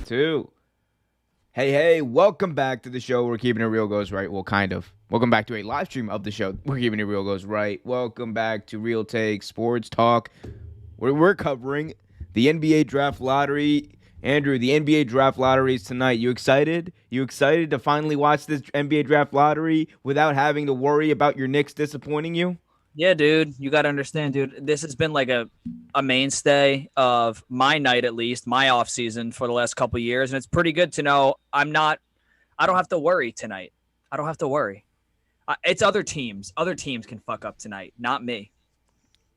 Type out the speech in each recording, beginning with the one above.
Two. Hey, welcome back to the show. We're keeping it real goes right. Well, kind of. Welcome back to a live stream of the show. We're keeping it real goes right. Welcome back to Real Take Sports Talk. We're covering the NBA Draft Lottery. Andrew, the NBA Draft Lottery is tonight. You excited? You excited to finally watch this NBA Draft Lottery without having to worry about your Knicks disappointing you? Yeah, dude, you got to understand, dude. This has been like a mainstay of my night, at least my off season for the last couple of years, and it's pretty good to know I don't have to worry tonight. I don't have to worry. It's other teams. Other teams can fuck up tonight, not me,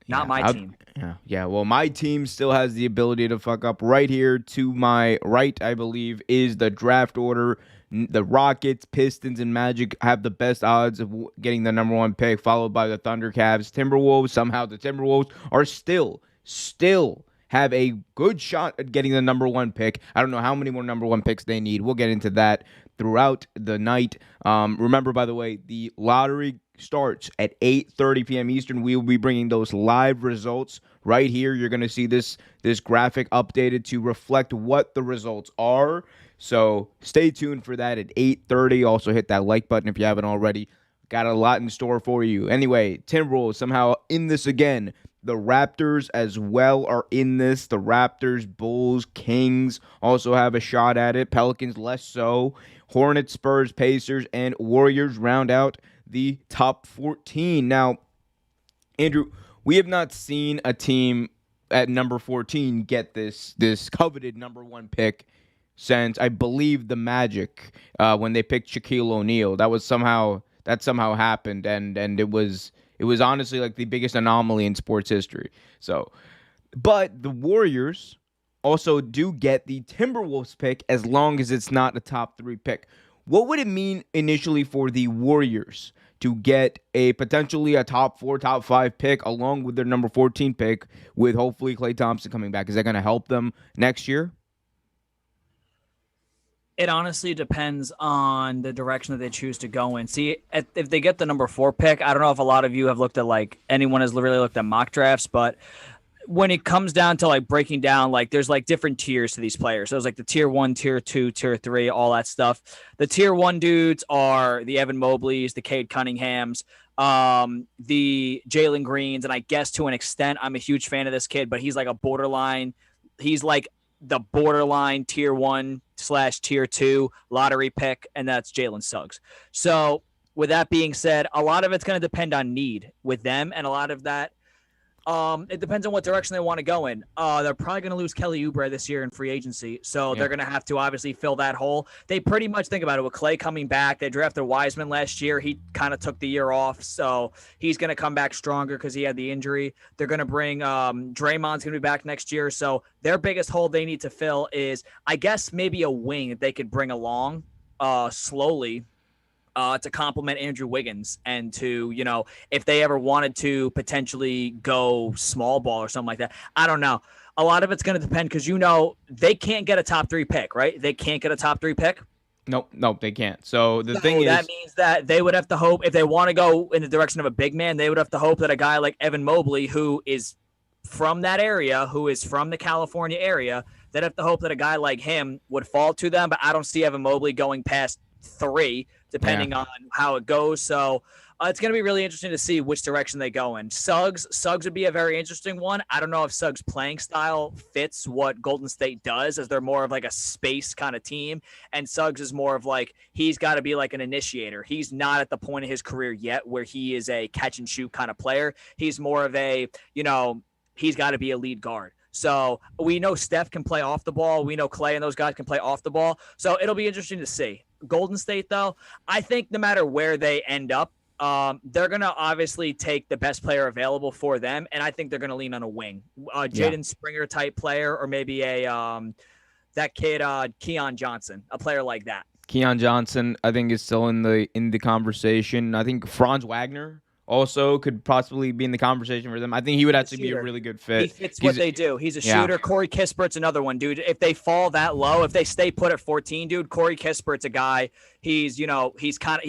not my team. Yeah. Well, my team still has the ability to fuck up. Right here to my right, I believe, is the draft order. The Rockets, Pistons, and Magic have the best odds of getting the number one pick, followed by the Thunder, Cavs, Timberwolves. Somehow the Timberwolves are still have a good shot at getting the number one pick. I don't know how many more number one picks they need. We'll get into that throughout the night. Remember, by the way, the lottery starts at 8:30 p.m. Eastern. We will be bringing those live results right here. You're going to see this graphic updated to reflect what the results are. So stay tuned for that at 8:30. Also hit that like button if you haven't already. Got a lot in store for you. Anyway, Timberwolves somehow in this again. The Raptors as well are in this. The Raptors, Bulls, Kings also have a shot at it. Pelicans less so. Hornets, Spurs, Pacers, and Warriors round out the top 14. Now, Andrew, we have not seen a team at number 14 get this coveted number one pick since I believe the Magic when they picked Shaquille O'Neal. That somehow happened, and it was honestly like the biggest anomaly in sports history. So, but the Warriors also do get the Timberwolves pick as long as it's not a top 3 pick. What would it mean initially for the Warriors to get a potentially a top 4, top 5 pick along with their number 14 pick with hopefully Klay Thompson coming back? Is that going to help them next year? It honestly depends on the direction that they choose to go in. See, if they get the number 4 pick, I don't know if a lot of you have looked at anyone has really looked at mock drafts, but when it comes down to breaking down, there's different tiers to these players. So there's the tier 1, tier 2, tier 3, all that stuff. The tier 1 dudes are the Evan Mobleys, the Cade Cunninghams, the Jalen Greens, and I guess to an extent, I'm a huge fan of this kid, but he's like a borderline. He's like the borderline tier 1/tier 2 lottery pick, and that's Jalen Suggs. So with that being said, a lot of it's going to depend on need with them, and a lot of that it depends on what direction they want to go in. They're probably going to lose Kelly Oubre this year in free agency, so they're going to have to obviously fill that hole. They pretty much think about it with Klay coming back. They drafted Wiseman last year. He kind of took the year off, so he's going to come back stronger because he had the injury. They're going to bring Draymond's going to be back next year, so their biggest hole they need to fill is, I guess, maybe a wing that they could bring along slowly to complement Andrew Wiggins and to, if they ever wanted to potentially go small ball or something like that. I don't know. A lot of it's going to depend because, they can't get a top 3 pick, right? They can't get a top 3 pick. Nope, they can't. So the thing is, that means that they would have to hope, if they want to go in the direction of a big man, they would have to hope that a guy like Evan Mobley, who is from that area, who is from the California area, they'd have to hope that a guy like him would fall to them. But I don't see Evan Mobley going past 3, depending on how it goes. So it's going to be really interesting to see which direction they go in. Suggs would be a very interesting one. I don't know if Suggs' playing style fits what Golden State does, as they're more of a space kind of team. And Suggs is more of he's got to be an initiator. He's not at the point of his career yet where he is a catch and shoot kind of player. He's more of a, he's got to be a lead guard. So we know Steph can play off the ball. We know Klay and those guys can play off the ball. So it'll be interesting to see. Golden State, though, I think no matter where they end up, they're going to obviously take the best player available for them, and I think they're going to lean on a wing. Jaden Springer type player, or maybe that kid Keon Johnson, a player like that. Keon Johnson, I think, is still in the conversation. I think Franz Wagner also could possibly be in the conversation for them. I think he would actually be a really good fit. He fits what they do. He's a shooter. Corey Kispert's another one, dude. If they fall that low, if they stay put at 14, dude, Corey Kispert's a guy. He's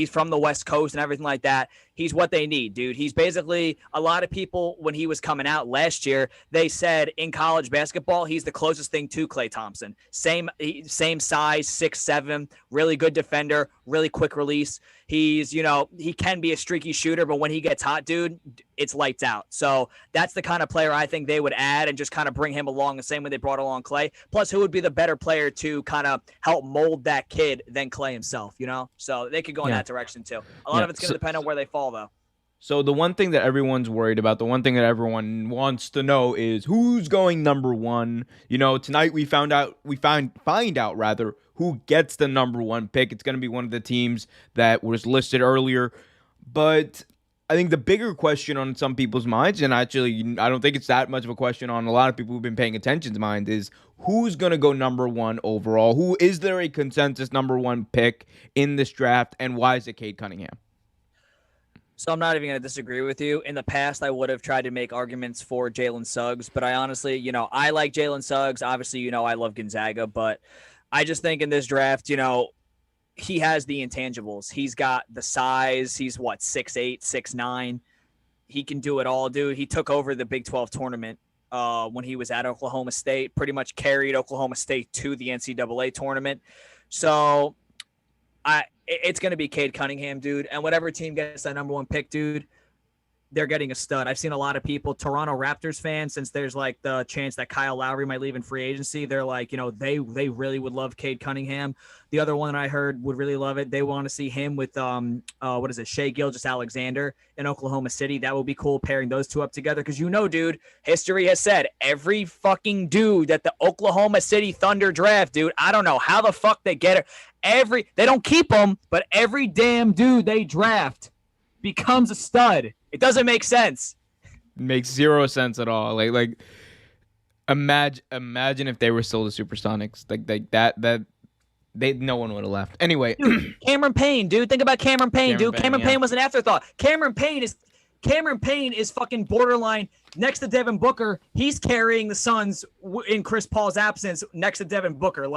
from the West Coast and everything like that. he's what they need, dude. He's basically, a lot of people when he was coming out last year, they said in college basketball, he's the closest thing to Klay Thompson. Same size, 6'7", really good defender, really quick release. He's, he can be a streaky shooter, but when he gets hot, dude, it's lights out. So that's the kind of player I think they would add and just kind of bring him along the same way they brought along Klay. Plus, who would be the better player to kind of help mold that kid than Klay himself, So they could go in that direction too. A lot of it's going to depend on where they fall, though. So the one thing that everyone's worried about, the one thing that everyone wants to know is who's going number one. Tonight we find out rather who gets the number one pick. It's going to be one of the teams that was listed earlier. But I think the bigger question on some people's minds, and actually I don't think it's that much of a question on a lot of people who've been paying attention's mind, is who's going to go number one overall? Who is there a consensus number one pick in this draft, and why is it Cade Cunningham? So I'm not even going to disagree with you. In the past, I would have tried to make arguments for Jalen Suggs, but I honestly, I like Jalen Suggs. Obviously, I love Gonzaga, but I just think in this draft, he has the intangibles. He's got the size. He's 6'8", 6'9". He can do it all, dude. He took over the Big 12 tournament when he was at Oklahoma State, pretty much carried Oklahoma State to the NCAA tournament. So it's going to be Cade Cunningham, dude. And whatever team gets that number one pick, dude, they're getting a stud. I've seen a lot of people, Toronto Raptors fans, since there's like the chance that Kyle Lowry might leave in free agency, they're like, they really would love Cade Cunningham. The other one I heard would really love it. They want to see him with Shai Gilgeous-Alexander in Oklahoma City. That would be cool, pairing those two up together. Because dude, history has said every fucking dude that the Oklahoma City Thunder draft, dude, I don't know how the fuck they get it. They don't keep them, but every damn dude they draft becomes a stud. It doesn't make sense. It makes zero sense at all. Like imagine if they were still the Supersonics. Like that no one would have left. Anyway, dude, Cameron Payne, dude. Think about Cameron Payne, dude. Cameron Payne was an afterthought. Cameron Payne is fucking borderline next to Devin Booker. He's carrying the Suns in Chris Paul's absence next to Devin Booker.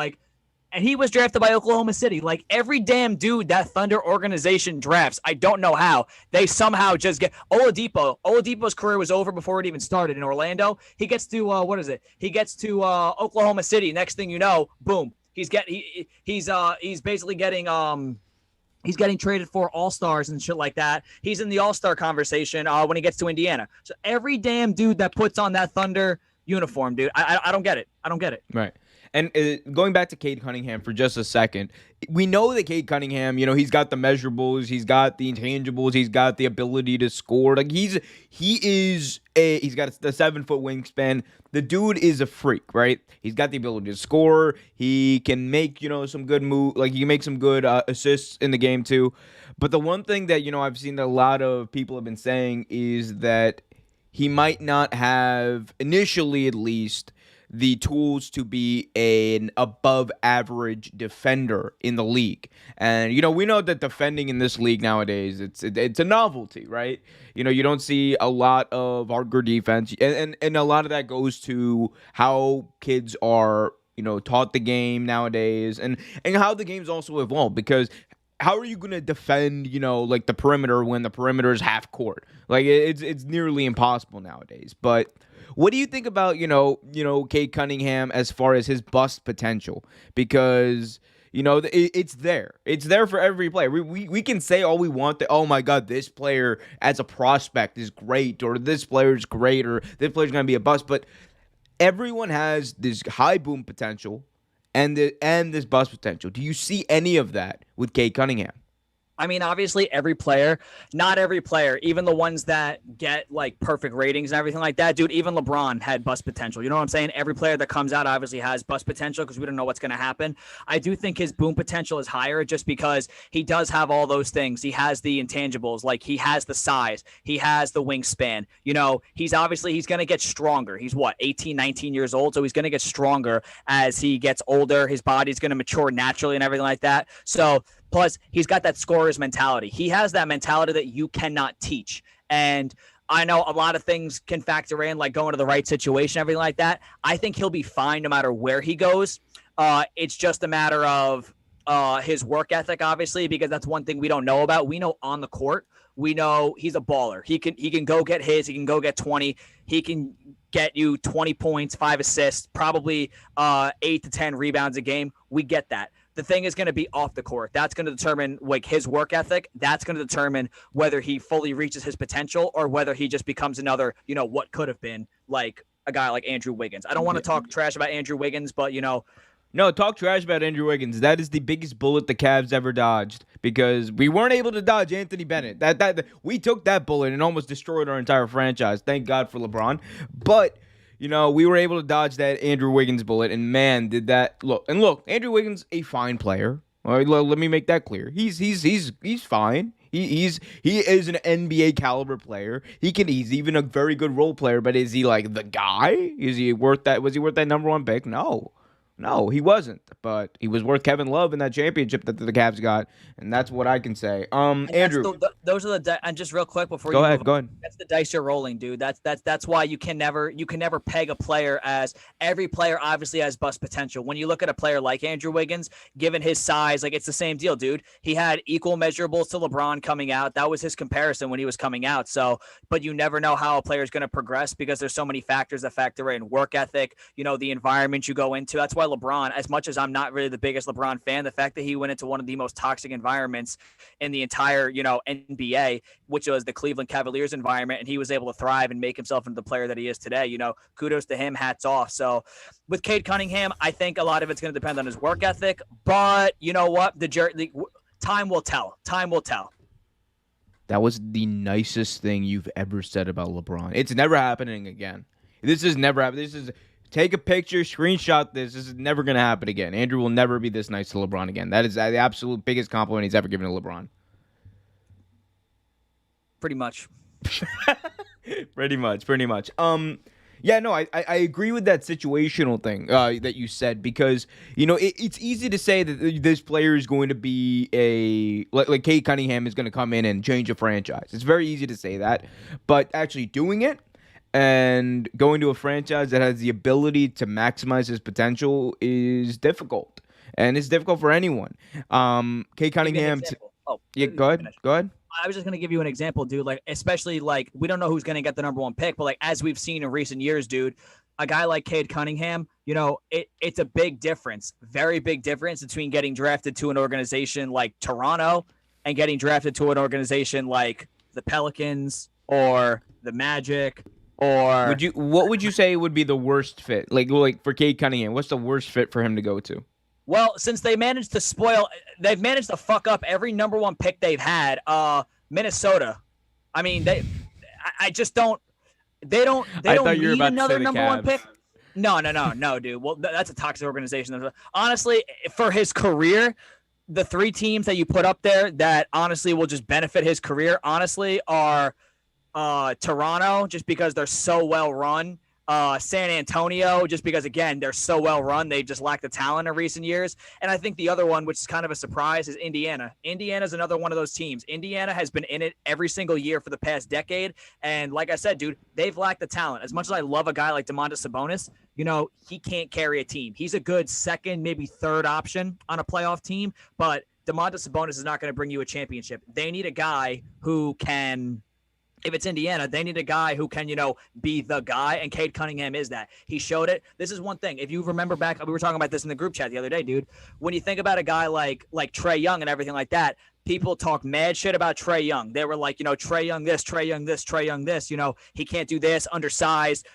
And he was drafted by Oklahoma City. Like every damn dude that Thunder organization drafts, I don't know how, they somehow just get Oladipo. Oladipo's career was over before it even started in Orlando. He gets to He gets to Oklahoma City. Next thing you know, boom, he's basically getting he's getting traded for all-stars and shit like that. He's in the all-star conversation when he gets to Indiana. So every damn dude that puts on that Thunder uniform, dude, I don't get it. I don't get it. Right. And going back to Cade Cunningham for just a second, we know that Cade Cunningham, he's got the measurables, he's got the intangibles, he's got the ability to score. Like he's got the 7-foot wingspan. The dude is a freak, right? He's got the ability to score. He can make some good move, like he can make some good assists in the game too. But the one thing that I've seen that a lot of people have been saying is that he might not have, initially at least, the tools to be an above average defender in the league. And we know that defending in this league nowadays, it's a novelty, right? You don't see a lot of hardcore defense, and a lot of that goes to how kids are taught the game nowadays, and how the game's also evolved. Because how are you going to defend, like the perimeter when the perimeter is half court? Like it's nearly impossible nowadays. But what do you think about, Cade Cunningham as far as his bust potential? Because, it's there. It's there for every player. We can say all we want that, oh my God, this player as a prospect is great, or this player is great, or this player's going to be a bust. But everyone has this high boom potential and this bust potential. Do you see any of that with Cade Cunningham? I mean, obviously not every player, even the ones that get like perfect ratings and everything like that, dude, even LeBron had bust potential. You know what I'm saying? Every player that comes out obviously has bust potential because we don't know what's going to happen. I do think his boom potential is higher just because he does have all those things. He has the intangibles, like he has the size, he has the wingspan. He's going to get stronger. He's 18, 19 years old. So he's going to get stronger as he gets older. His body's going to mature naturally and everything like that. So plus, he's got that scorer's mentality. He has that mentality that you cannot teach. And I know a lot of things can factor in, like going to the right situation, everything like that. I think he'll be fine no matter where he goes. It's just a matter of his work ethic, obviously, because that's one thing we don't know about. We know on the court We know he's a baller. He can go get his. He can go get 20. He can get you 20 points, 5 assists, probably 8 to 10 rebounds a game. We get that. The thing is going to be off the court. That's going to determine like his work ethic. That's going to determine whether he fully reaches his potential or whether he just becomes another, what could have been like a guy like Andrew Wiggins. I don't want to talk trash about Andrew Wiggins, but No, talk trash about Andrew Wiggins. That is the biggest bullet the Cavs ever dodged because we weren't able to dodge Anthony Bennett. That we took that bullet and almost destroyed our entire franchise. Thank God for LeBron. But we were able to dodge that Andrew Wiggins bullet, and man, did that look. And look, Andrew Wiggins, a fine player. All right, let me make that clear. He's fine. He is an NBA caliber player. He's even a very good role player. But is he like the guy? Is he worth that? Was he worth that number 1 pick? No, he wasn't, but he was worth Kevin Love in that championship that the Cavs got, and that's what I can say. Andrew, those are and just real quick before go you ahead, go ahead. That's the dice you're rolling, dude. That's why you can never peg a player as every player obviously has bust potential. When you look at a player like Andrew Wiggins, given his size, like it's the same deal, dude. He had equal measurables to LeBron coming out. That was his comparison when he was coming out. So, but you never know how a player is going to progress because there's so many factors that factor in: work ethic, the environment you go into. That's why LeBron, as much as I'm not really the biggest LeBron fan, the fact that he went into one of the most toxic environments in the entire, NBA, which was the Cleveland Cavaliers environment, and he was able to thrive and make himself into the player that he is today. Kudos to him, hats off. So with Cade Cunningham, I think a lot of it's going to depend on his work ethic, but you know what? Time will tell. Time will tell. That was the nicest thing you've ever said about LeBron. It's never happening again. This is never happening. Take a picture, screenshot this. This is never going to happen again. Andrew will never be this nice to LeBron again. That is the absolute biggest compliment he's ever given to LeBron. Pretty much. Pretty much. Yeah, no, I agree with that situational thing that you said because, it's easy to say that this player is going to be like Cade Cunningham is going to come in and change a franchise. It's very easy to say that, but actually doing it and going to a franchise that has the ability to maximize his potential is difficult. And it's difficult for anyone. Cade Cunningham. Yeah, go ahead. I was just going to give you an example, dude. Like, especially like we don't know who's going to get the number 1 pick, but like as we've seen in recent years, dude, a guy like Cade Cunningham, it's a big difference, very big difference between getting drafted to an organization like Toronto and getting drafted to an organization like the Pelicans or the Magic. Or what would you say would be the worst fit? Like for Cade Cunningham, what's the worst fit for him to go to? Well, since they've managed to fuck up every number 1 pick they've had, Minnesota. I mean, they don't need another number 1 pick. No, dude. Well, that's a toxic organization. Honestly, for his career, the 3 teams that you put up there that honestly will just benefit his career, honestly, are Toronto, just because they're so well run. San Antonio, just because, again, they're so well run. They just lack the talent in recent years. And I think the other one, which is kind of a surprise, is Indiana. Indiana's another one of those teams. Indiana has been in it every single year for the past decade. And like I said, dude, they've lacked the talent. As much as I love a guy like Domantas Sabonis, he can't carry a team. He's a good second, maybe third option on a playoff team. But Domantas Sabonis is not going to bring you a championship. They need a guy who can... If it's Indiana, they need a guy who can, be the guy, and Cade Cunningham is that. He showed it. This is one thing. If you remember back, we were talking about this in the group chat the other day, dude. When you think about a guy like Trae Young and everything like that, people talk mad shit about Trae Young. They were like, Trae Young this, Trae Young this, Trae Young this. He can't do this, undersized.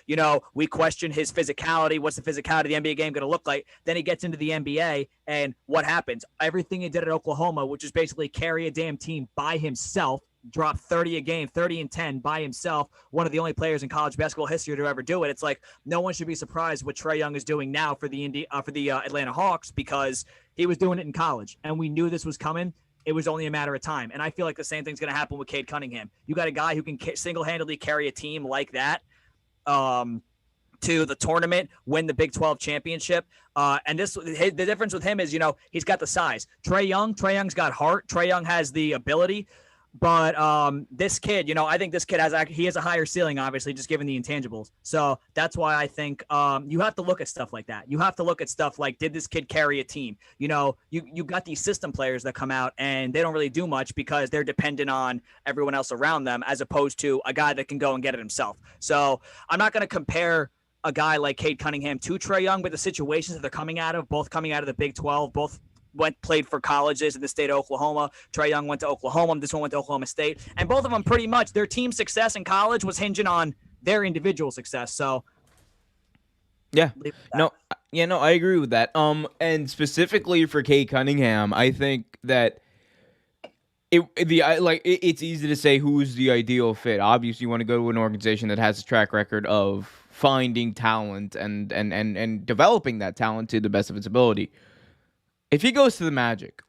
We question his physicality. What's the physicality of the NBA game going to look like? Then he gets into the NBA, and what happens? Everything he did at Oklahoma, which is basically carry a damn team by himself, drop 30 a game, 30 and 10 by himself, one of the only players in college basketball history to ever do it. It's like no one should be surprised what Trae Young is doing now for the Atlanta Hawks because he was doing it in college, and we knew this was coming. It was only a matter of time, and I feel like the same thing's going to happen with Cade Cunningham. You got a guy who can single-handedly carry a team like that to the tournament, win the Big 12 championship. And the difference with him is, he's got the size. Trae Young's got heart. Trae Young has the ability. But this kid, I think this kid he has a higher ceiling, obviously, just given the intangibles. So that's why I think you have to look at stuff like that. You have to look at stuff like, did this kid carry a team? You got these system players that come out and they don't really do much because they're dependent on everyone else around them, as opposed to a guy that can go and get it himself. So I'm not going to compare a guy like Cade Cunningham to Trae Young, but the situations that they're coming out of, both coming out of the Big 12, both played for colleges in the state of Oklahoma. Trae Young went to Oklahoma. This one went to Oklahoma State. And both of them, pretty much, their team success in college was hinging on their individual success. So, yeah, no, I agree with that. And specifically for Cade Cunningham, I think that it's easy to say who's the ideal fit. Obviously, you want to go to an organization that has a track record of finding talent and developing that talent to the best of its ability. If he goes to the Magic,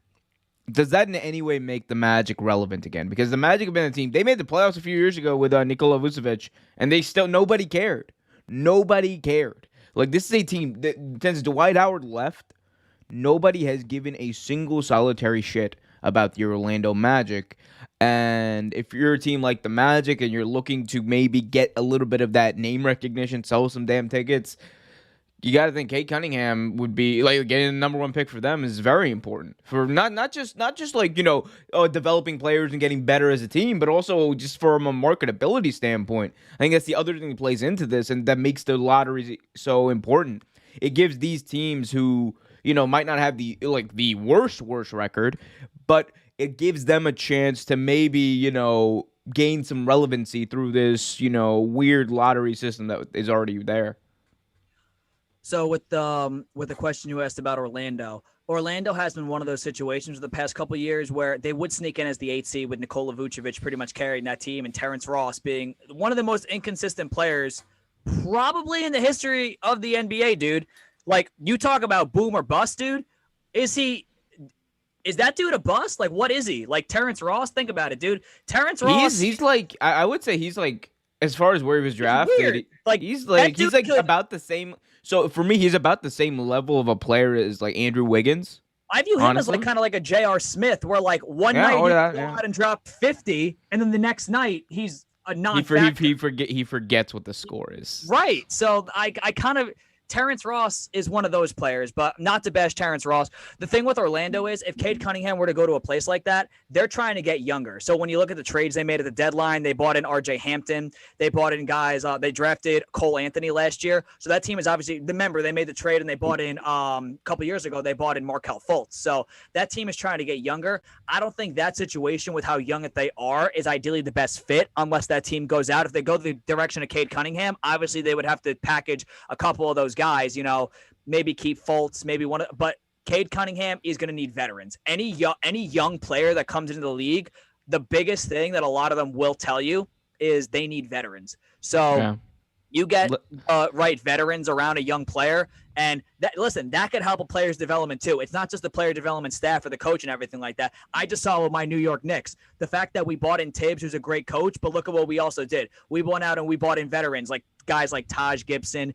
does that in any way make the Magic relevant again? Because the Magic have been a team, they made the playoffs a few years ago with Nikola Vucevic, and nobody cared. Nobody cared. Like, this is a team that, since Dwight Howard left, nobody has given a single solitary shit about the Orlando Magic. And if you're a team like the Magic and you're looking to maybe get a little bit of that name recognition, sell some damn tickets, you got to think Cade Cunningham would be like getting the number one pick for them is very important for not just like, developing players and getting better as a team, but also just from a marketability standpoint. I think that's the other thing that plays into this, and that makes the lottery so important. It gives these teams who, might not have the worst record, but it gives them a chance to maybe, gain some relevancy through this, weird lottery system that is already there. So with the question you asked about Orlando has been one of those situations the past couple of years where they would sneak in as the 8th seed with Nikola Vucevic pretty much carrying that team, and Terrence Ross being one of the most inconsistent players probably in the history of the NBA, dude. Like, you talk about boom or bust, dude. Is that dude a bust? Like, what is he? Like, Terrence Ross? Think about it, dude. Terrence Ross. He's like, I would say he's like, as far as where he was drafted, he's about the same. So for me, he's about the same level of a player as like Andrew Wiggins. I view him as like kind of like a J.R. Smith, where like one night he go out and drop 50, and then the next night he's a non-factor. He forgets what the score is. Right. So I kind of. Terrence Ross is one of those players, but not to bash Terrence Ross. The thing with Orlando is if Cade Cunningham were to go to a place like that, they're trying to get younger. So when you look at the trades they made at the deadline, they bought in RJ Hampton. They bought in guys. They drafted Cole Anthony last year. So that team is obviously, remember, they made the trade and they bought in a couple years ago, they bought in Markelle Fultz. So that team is trying to get younger. I don't think that situation with how young they are is ideally the best fit unless that team goes out. If they go the direction of Cade Cunningham, obviously they would have to package a couple of those guys, maybe keep Fultz, but Cade Cunningham is going to need veterans. Any young player that comes into the league, the biggest thing that a lot of them will tell you is they need veterans. So you get right veterans around a young player, and that could help a player's development too. It's not just the player development staff or the coach and everything like that. I just saw with my New York Knicks, the fact that we bought in Tibbs, who's a great coach, but look at what we also did. We went out and we bought in veterans like guys like Taj Gibson,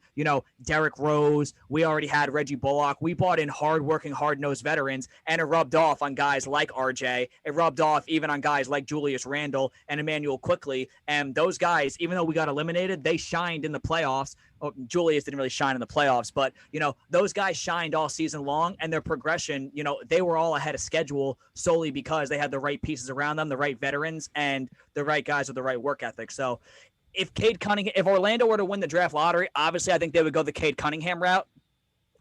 Derrick Rose. We already had Reggie Bullock. We bought in hardworking, hard-nosed veterans, and it rubbed off on guys like RJ. It rubbed off even on guys like Julius Randle and Emmanuel Quickley. And those guys, even though we got eliminated, they shined in the playoffs. Julius didn't really shine in the playoffs, but those guys shined all season long, and their progression, they were all ahead of schedule solely because they had the right pieces around them, the right veterans, and the right guys with the right work ethic. So if Orlando were to win the draft lottery, obviously I think they would go the Cade Cunningham route.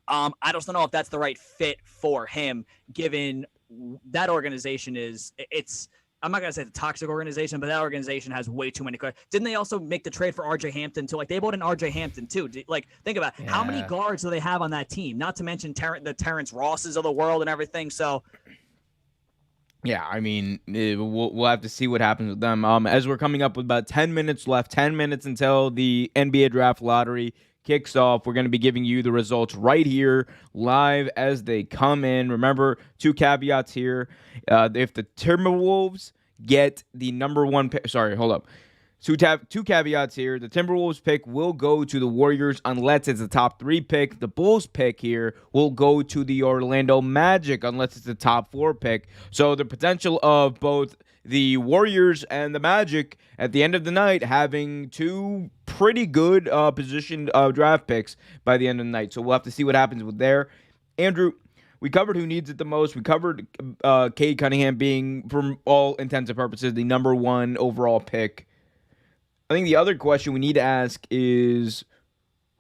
I just don't know if that's the right fit for him, given that organization I'm not going to say the toxic organization, but that organization has way too many. Didn't they also make the trade for RJ Hampton too? Like, they bought in RJ Hampton too. Like, think about how many guards do they have on that team? Not to mention the Terrence Rosses of the world and everything. So, yeah, I mean, we'll have to see what happens with them. As we're coming up with about 10 minutes left, 10 minutes until the NBA draft lottery kicks off. We're going to be giving you the results right here, live as they come in. Remember, 2 caveats here. If the Timberwolves get the number one pick, sorry, hold up. So to have two caveats here. The Timberwolves pick will go to the Warriors unless it's a top 3 pick. The Bulls pick here will go to the Orlando Magic unless it's a top 4 pick. So the potential of both the Warriors and the Magic at the end of the night having two pretty good positioned draft picks by the end of the night. So we'll have to see what happens with there. Andrew, we covered who needs it the most. We covered Cade Cunningham being, for all intents and purposes, the number 1 overall pick. I think the other question we need to ask is,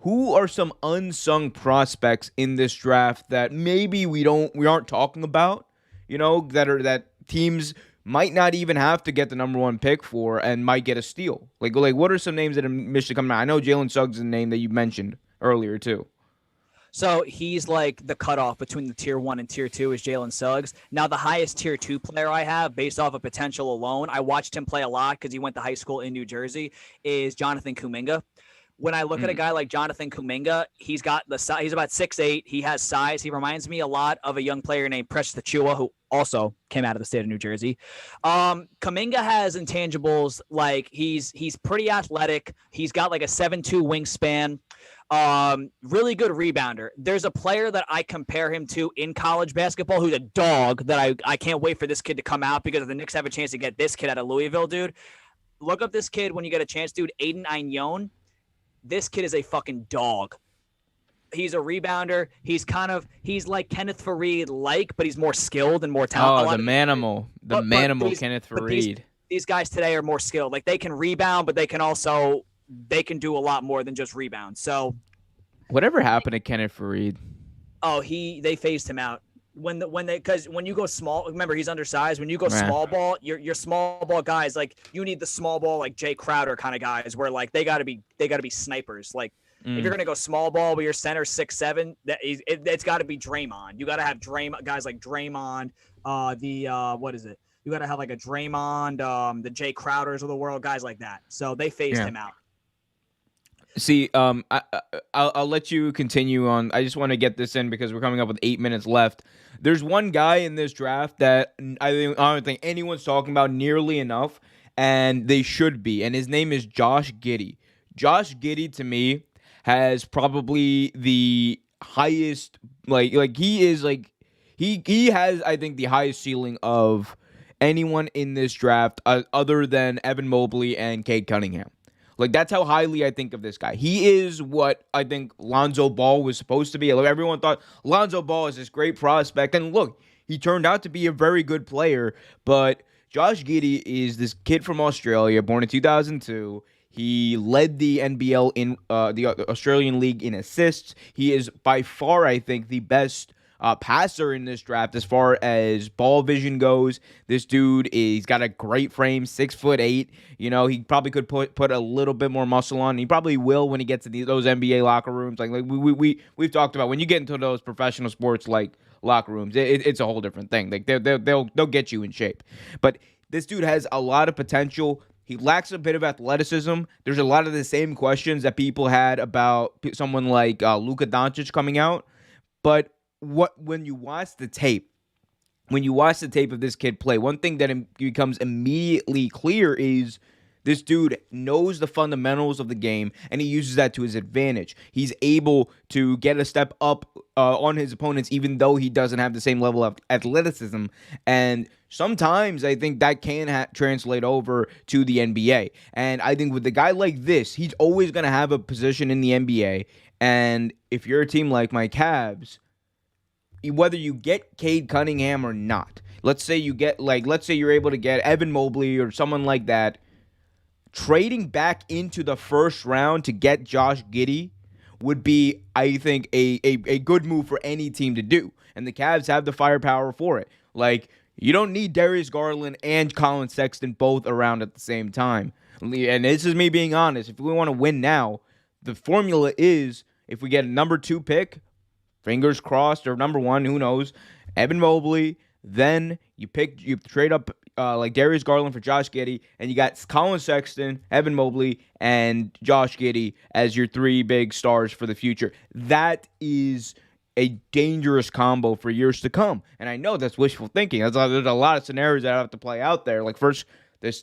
who are some unsung prospects in this draft that maybe we aren't talking about, that teams might not even have to get the number 1 pick for and might get a steal? Like what are some names that have missed to come out? I know Jalen Suggs is a name that you mentioned earlier too. So he's like the cutoff between the tier 1 and tier 2 is Jalen Suggs. Now, the highest tier 2 player I have based off of potential alone, I watched him play a lot because he went to high school in New Jersey, is Jonathan Kuminga. When I look at a guy like Jonathan Kuminga, he's got the size. He's about 6'8". He has size. He reminds me a lot of a young player named Precious Achiuwa, who also came out of the state of New Jersey. Kuminga has intangibles like he's pretty athletic. He's got like a 7'2" wingspan. Really good rebounder. There's a player that I compare him to in college basketball who's a dog that I can't wait for this kid to come out because the Knicks have a chance to get this kid out of Louisville, dude. Look up this kid when you get a chance, dude. Aiden Aynon. This kid is a fucking dog. He's a rebounder. He's like Kenneth Faried, but he's more skilled and more talented. Oh, the manimal. Kenneth Faried. These guys today are more skilled. Like, they can rebound, but they can do a lot more than just rebound. So whatever happened to Kenneth Faried? Oh, they phased him out. Because when you go small, remember he's undersized. When you go small ball, your small ball guys, like, you need the small ball like Jay Crowder kind of guys where like they gotta be snipers. Like, if you're gonna go small ball but your center 6'7", it's got to be Draymond. You got to have guys like Draymond. What is it? You got to have like a Draymond, the Jay Crowders of the world, guys like that. So they phased him out. See, I'll let you continue on. I just want to get this in because we're coming up with 8 minutes left. There's one guy in this draft that I don't think anyone's talking about nearly enough, and they should be, and his name is Josh Giddey. Josh Giddey, to me, has probably the highest, he has, I think, the highest ceiling of anyone in this draft other than Evan Mobley and Cade Cunningham. Like, that's how highly I think of this guy. He is what I think Lonzo Ball was supposed to be. Like, everyone thought Lonzo Ball is this great prospect. And look, he turned out to be a very good player. But Josh Giddey is this kid from Australia, born in 2002. He led the NBL in the Australian League in assists. He is by far, I think, the best passer in this draft as far as ball vision goes. This dude he's got a great frame, 6'8". He probably could put a little bit more muscle on. He probably will when he gets to those NBA locker rooms. Like we've talked about, when you get into those professional sports like locker rooms, it's a whole different thing. Like they'll get you in shape. But this dude has a lot of potential. He lacks a bit of athleticism. There's a lot of the same questions that people had about someone like Luka Doncic coming out. But when you watch the tape of this kid play, one thing that becomes immediately clear is this dude knows the fundamentals of the game, and he uses that to his advantage. He's able to get a step up on his opponents, even though he doesn't have the same level of athleticism. And sometimes I think that can translate over to the NBA. And I think with a guy like this, he's always going to have a position in the NBA. And if you're a team like my Cavs, whether you get Cade Cunningham or not, let's say you're able to get Evan Mobley or someone like that, trading back into the first round to get Josh Giddey would be, I think, a good move for any team to do. And the Cavs have the firepower for it. Like, you don't need Darius Garland and Colin Sexton both around at the same time. And this is me being honest. If we want to win now, the formula is, if we get a number 2 pick, fingers crossed, or number 1, who knows, Evan Mobley, then you trade up like Darius Garland for Josh Giddey, and you got Colin Sexton, Evan Mobley, and Josh Giddey as your 3 big stars for the future. That is a dangerous combo for years to come. And I know that's wishful thinking. There's a lot of scenarios that have to play out there. Like, first, this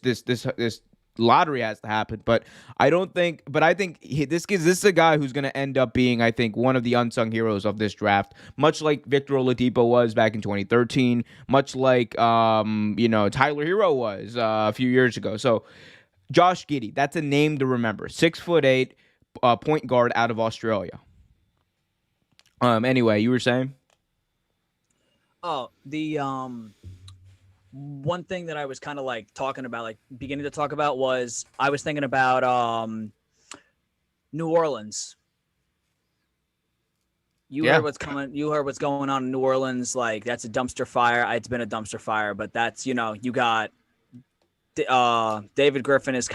lottery has to happen. But I don't think. But I think this is a guy who's going to end up being, I think, one of the unsung heroes of this draft, much like Victor Oladipo was back in 2013, much like Tyler Hero was a few years ago. So Josh Giddey, that's a name to remember. 6'8", point guard out of Australia. Anyway, you were saying? Oh, the one thing that I was kind of like talking about, like beginning to talk about, was I was thinking about New Orleans. You heard what's coming. You heard what's going on in New Orleans. Like, that's a dumpster fire. It's been a dumpster fire, but that's, you got David Griffin is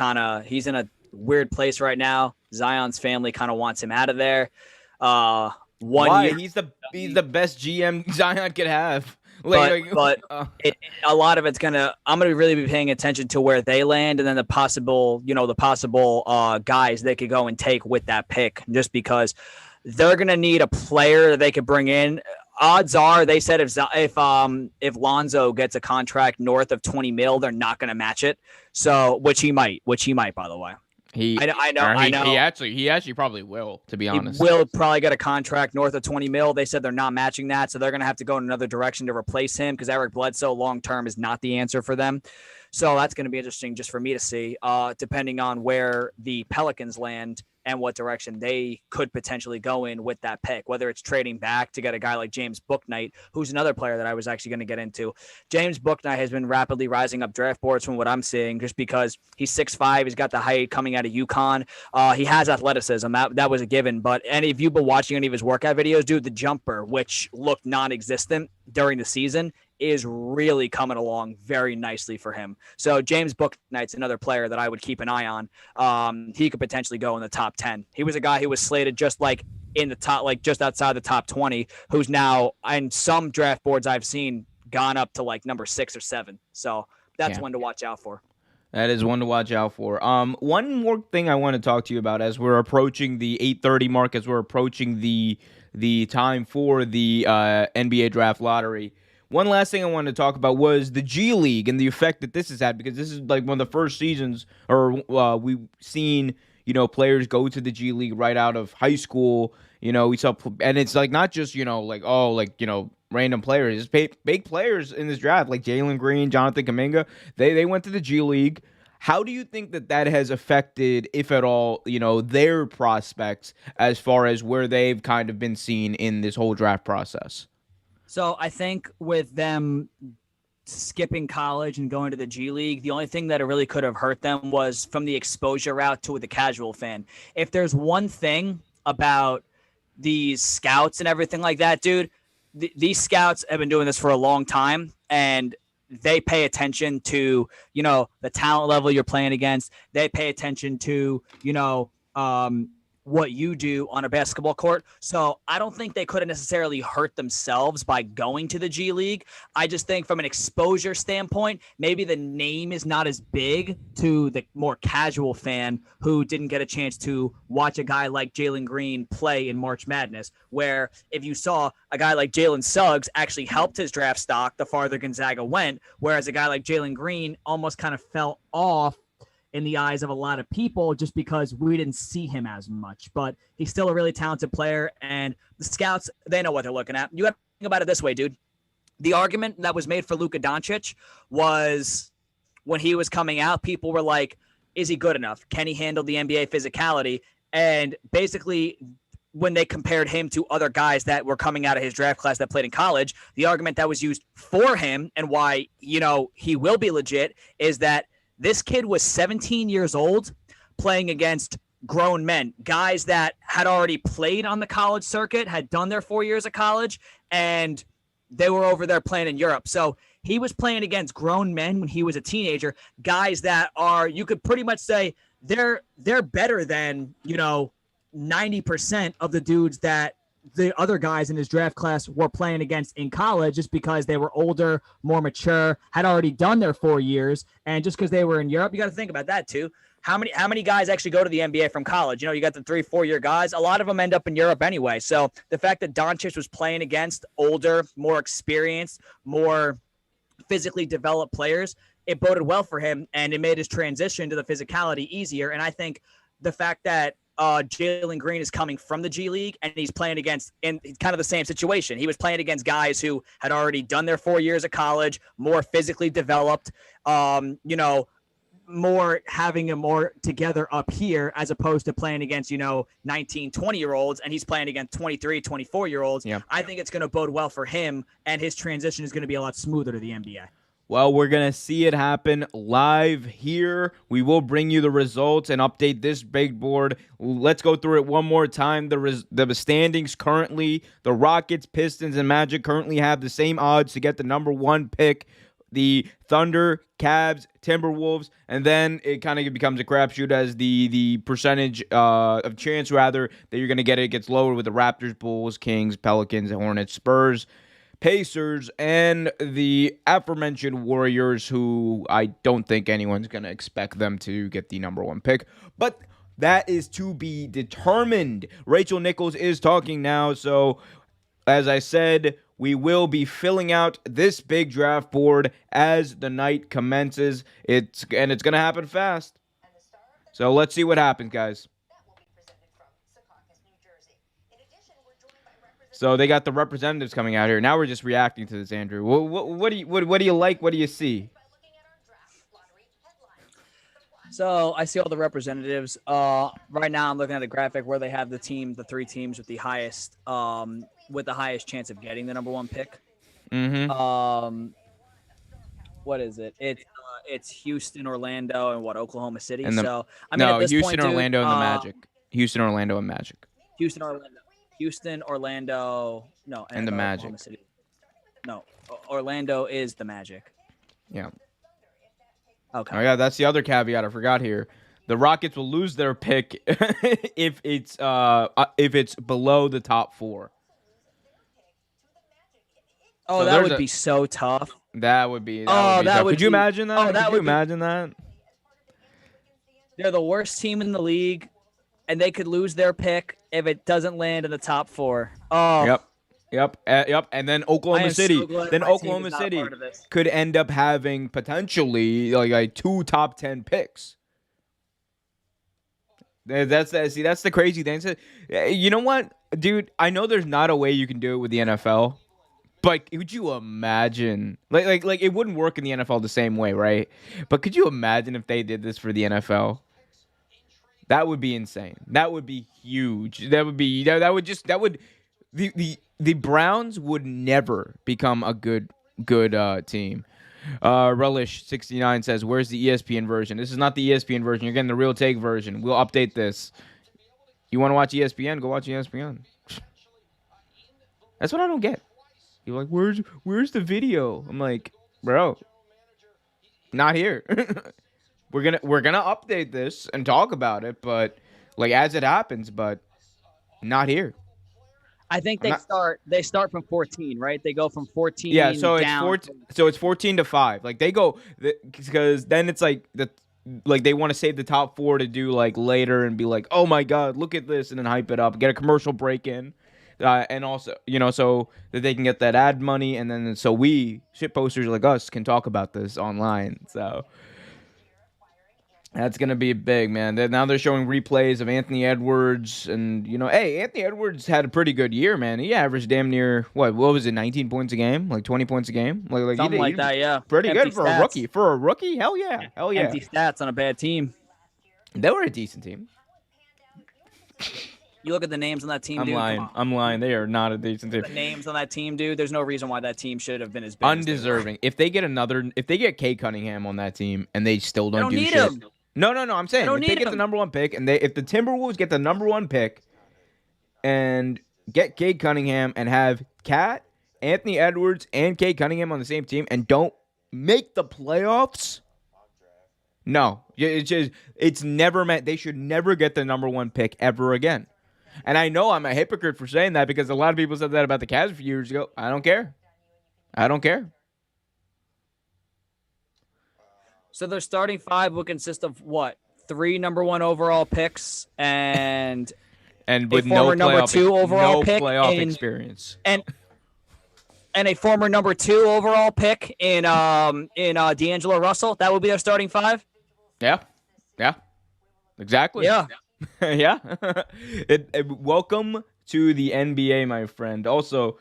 he's in a weird place right now. Zion's family kind of wants him out of there. Why? He's the best GM Zion could have. But a lot of it's I'm gonna really be paying attention to where they land, and then the possible guys they could go and take with that pick, just because they're gonna need a player that they could bring in. Odds are, they said if Lonzo gets a contract north of 20 mil, they're not gonna match it. So which he might, by the way. I know. He actually probably will, to be honest. He will probably get a contract north of 20 mil. They said they're not matching that, so they're going to have to go in another direction to replace him, because Eric Bledsoe long-term is not the answer for them. So that's going to be interesting just for me to see, depending on where the Pelicans land and what direction they could potentially go in with that pick, whether it's trading back to get a guy like James Bouknight, who's another player that I was actually going to get into. James Bouknight has been rapidly rising up draft boards from what I'm seeing, just because he's 6'5", he's got the height coming out of UConn. He has athleticism. That was a given. But if you've been watching any of his workout videos, dude, the jumper, which looked non-existent during the season, is really coming along very nicely for him. So James Bouknight's another player that I would keep an eye on. He could potentially go in the top 10. He was a guy who was slated just like in the top, like just outside the top 20, who's now in some draft boards I've seen gone up to like number 6 or 7. So that's one to watch out for. That is one to watch out for. One more thing I want to talk to you about as we're approaching the 8:30 mark, as we're approaching the time for the NBA draft lottery. One last thing I wanted to talk about was the G League and the effect that this has had, because this is like one of the first seasons, or we've seen, players go to the G League right out of high school. We saw, and it's like not just, random players. It's big players in this draft, like Jalen Green, Jonathan Kuminga. They went to the G League. How do you think that has affected, if at all, their prospects as far as where they've kind of been seen in this whole draft process? So I think with them skipping college and going to the G League, the only thing that it really could have hurt them was from the exposure route to the casual fan. If there's one thing about these scouts and everything like that, dude, these scouts have been doing this for a long time, and they pay attention to, the talent level you're playing against. They pay attention to, what you do on a basketball court. So I don't think they could have necessarily hurt themselves by going to the G League. I just think from an exposure standpoint, maybe the name is not as big to the more casual fan who didn't get a chance to watch a guy like Jalen Green play in March Madness, where if you saw a guy like Jalen Suggs actually helped his draft stock the farther Gonzaga went, whereas a guy like Jalen Green almost kind of fell off in the eyes of a lot of people just because we didn't see him as much. But he's still a really talented player, and the scouts, they know what they're looking at. You got to think about it this way, dude. The argument that was made for Luka Doncic was when he was coming out, people were like, is he good enough? Can he handle the NBA physicality? And basically, when they compared him to other guys that were coming out of his draft class that played in college, the argument that was used for him and why, he will be legit is that this kid was 17 years old playing against grown men, guys that had already played on the college circuit, had done their 4 years of college, and they were over there playing in Europe. So he was playing against grown men when he was a teenager, guys that are, you could pretty much say they're better than, 90% of the dudes that the other guys in his draft class were playing against in college, just because they were older, more mature, had already done their 4 years. And just because they were in Europe, you got to think about that too. How many guys actually go to the NBA from college? You got the 3-4 year guys. A lot of them end up in Europe anyway. So the fact that Doncic was playing against older, more experienced, more physically developed players it boded well for him, and it made his transition to the physicality easier. And I think the fact that Jalen Green is coming from the G League and he's playing against in kind of the same situation. He was playing against guys who had already done their 4 years of college, more physically developed, more having a more together up here as opposed to playing against 19, 20-year-olds, and he's playing against 23, 24-year-olds. Yeah. I think it's going to bode well for him, and his transition is going to be a lot smoother to the NBA. Well, we're going to see it happen live here. We will bring you the results and update this big board. Let's go through it one more time. The standings currently, the Rockets, Pistons, and Magic currently have the same odds to get the number 1 pick. The Thunder, Cavs, Timberwolves, and then it kind of becomes a crapshoot as the percentage of chance, rather, that you're going to get it gets lower with the Raptors, Bulls, Kings, Pelicans, Hornets, Spurs, Pacers, and the aforementioned Warriors, who I don't think anyone's going to expect them to get the number 1 pick. But that is to be determined. Rachel Nichols is talking now. So, as I said, we will be filling out this big draft board as the night commences. It's going to happen fast. So let's see what happens, guys. So they got the representatives coming out here. Now we're just reacting to this, Andrew. What do you like? What do you see? So I see all the representatives. Right now, I'm looking at a graphic where they have the 3 teams with the highest chance of getting the number 1 pick. Mm-hmm. What is it? It's Houston, Orlando, and Oklahoma City. Houston, Orlando, and the Magic. Houston, Orlando, and Magic. Houston, Orlando, no, and the Magic. Oklahoma City. No, Orlando is the Magic. Yeah. Okay. Oh yeah, that's the other caveat I forgot here. The Rockets will lose their pick if it's below the top 4. Oh, so that would be so tough. That would be. Could you imagine that? Could you imagine that? They're the worst team in the league, and they could lose their pick if it doesn't land in the top 4. Oh. Yep. And then Oklahoma City. Oklahoma City could end up having potentially like 2 top 10 picks. That's the crazy thing. You know what, dude? I know there's not a way you can do it with the NFL, but could you imagine? Like it wouldn't work in the NFL the same way, right? But could you imagine if they did this for the NFL? That would be insane. That would be huge. The Browns would never become a good team. Relish 69 says, "Where's the ESPN version? This is not the ESPN version. You're getting the Real Take version. We'll update this. You want to watch ESPN? Go watch ESPN." That's what I don't get. You're like, "Where's the video?" I'm like, "Bro, not here." We're gonna update this and talk about it, but like as it happens, but not here. I think they start from 14, right? They go from 14. Yeah, so down. It's 14 to 5. Like they go because then it's like they want to save the top 4 to do like later and be like, "Oh my God, look at this," and then hype it up, get a commercial break in, and also so that they can get that ad money, and then so we shit posters like us can talk about this online. So that's going to be big, man. Now they're showing replays of Anthony Edwards. And, hey, Anthony Edwards had a pretty good year, man. He averaged damn near, what was it, 19 points a game? Like 20 points a game? Something like that, yeah. Pretty Empty good for stats. a rookie. For a rookie? Hell yeah. Hell yeah. Empty stats on a bad team. They were a decent team. You look at the names on that team, dude. I'm lying. They are not a decent team. The names on that team, dude. There's no reason why that team should have been as big. Undeserving. If they get Kate Cunningham on that team and they still don't do shit. Him. No. I'm saying if they get the number 1 pick, and if the Timberwolves get the number 1 pick, and get Cade Cunningham and have Anthony Edwards, and Cade Cunningham on the same team, and don't make the playoffs, no, it's never meant. They should never get the number 1 pick ever again. And I know I'm a hypocrite for saying that because a lot of people said that about the Cavs a few years ago. I don't care. So their starting 5 will consist of what? 3 number 1 overall picks and with no number 2 overall pick playoff experience. And and a former number 2 overall pick in D'Angelo Russell. That would be their starting 5. Yeah. Yeah. Exactly. Yeah. Yeah. Welcome to the NBA, my friend. Also,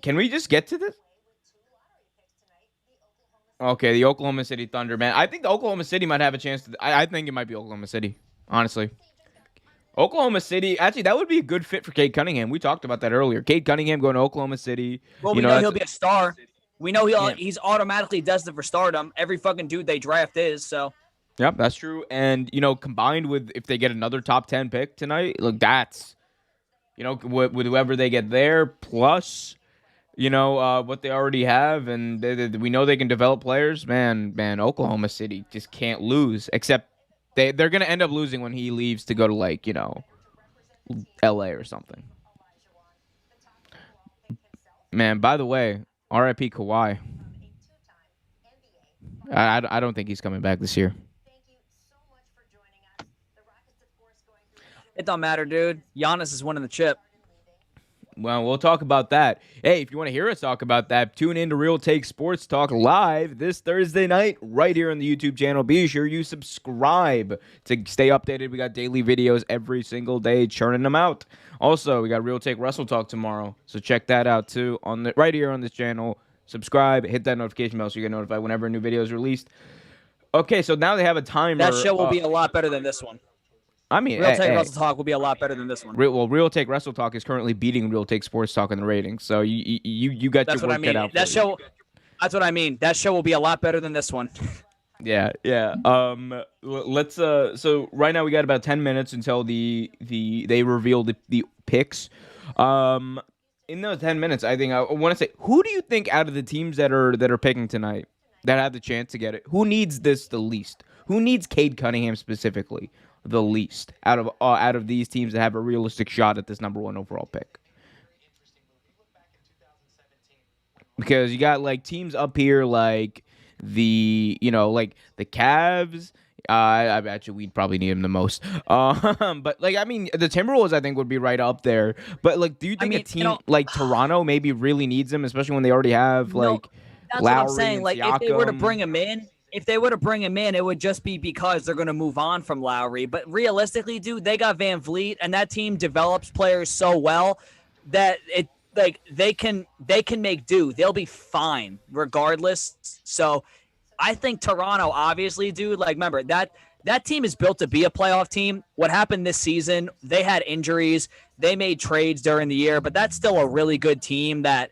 can we just get to this? Okay, the Oklahoma City Thunder, man. I think the Oklahoma City might have a chance to. I think it might be Oklahoma City, honestly. Oklahoma City, actually, that would be a good fit for Cade Cunningham. We talked about that earlier. Cade Cunningham going to Oklahoma City. Well, we know he'll be a star. We know he's automatically destined for stardom. Every fucking dude they draft is, so. Yep, that's true. And, combined with if they get another top 10 pick tonight, look, that's, with whoever they get there, plus, what they already have, and we know they can develop players. Man, Oklahoma City just can't lose, except they're going to end up losing when he leaves to go to, LA or something. Man, by the way, RIP Kawhi. I don't think he's coming back this year. It don't matter, dude. Giannis is winning the chip. Well, we'll talk about that. Hey, if you want to hear us talk about that, tune in to Real Take Sports Talk live this Thursday night right here on the YouTube channel. Be sure you subscribe to stay updated. We got daily videos every single day, churning them out. Also, we got Real Take Wrestle Talk tomorrow, so check that out too right here on this channel. Subscribe, hit that notification bell so you get notified whenever a new video is released. Okay, so now they have a timer. That show will be a lot better than this one. I mean, Real Take Wrestle Talk will be a lot better than this one. Real Take Wrestle Talk is currently beating Real Take Sports Talk in the ratings. So you got your work cut out. That's what I mean. That show will be a lot better than this one. Yeah. Let's so right now we got about 10 minutes until they reveal the picks. In those 10 minutes, I think I want to say, who do you think out of the teams that are picking tonight that have the chance to get it, who needs this the least? Who needs Cade Cunningham specifically the least out of these teams that have a realistic shot at this number 1 overall pick? Because you got teams up here like the Cavs. I bet you we'd probably need him the most. But the Timberwolves I think would be right up there. But do you think a team like Toronto maybe really needs him, especially when they already have Lowry what I'm saying. And Siakam? If they were to bring him in, it would just be because they're going to move on from Lowry. But realistically, dude, they got Van Vliet, and that team develops players so well that they can make do. They'll be fine regardless. So I think Toronto, obviously, dude, remember that team is built to be a playoff team. What happened this season, they had injuries. They made trades during the year, but that's still a really good team that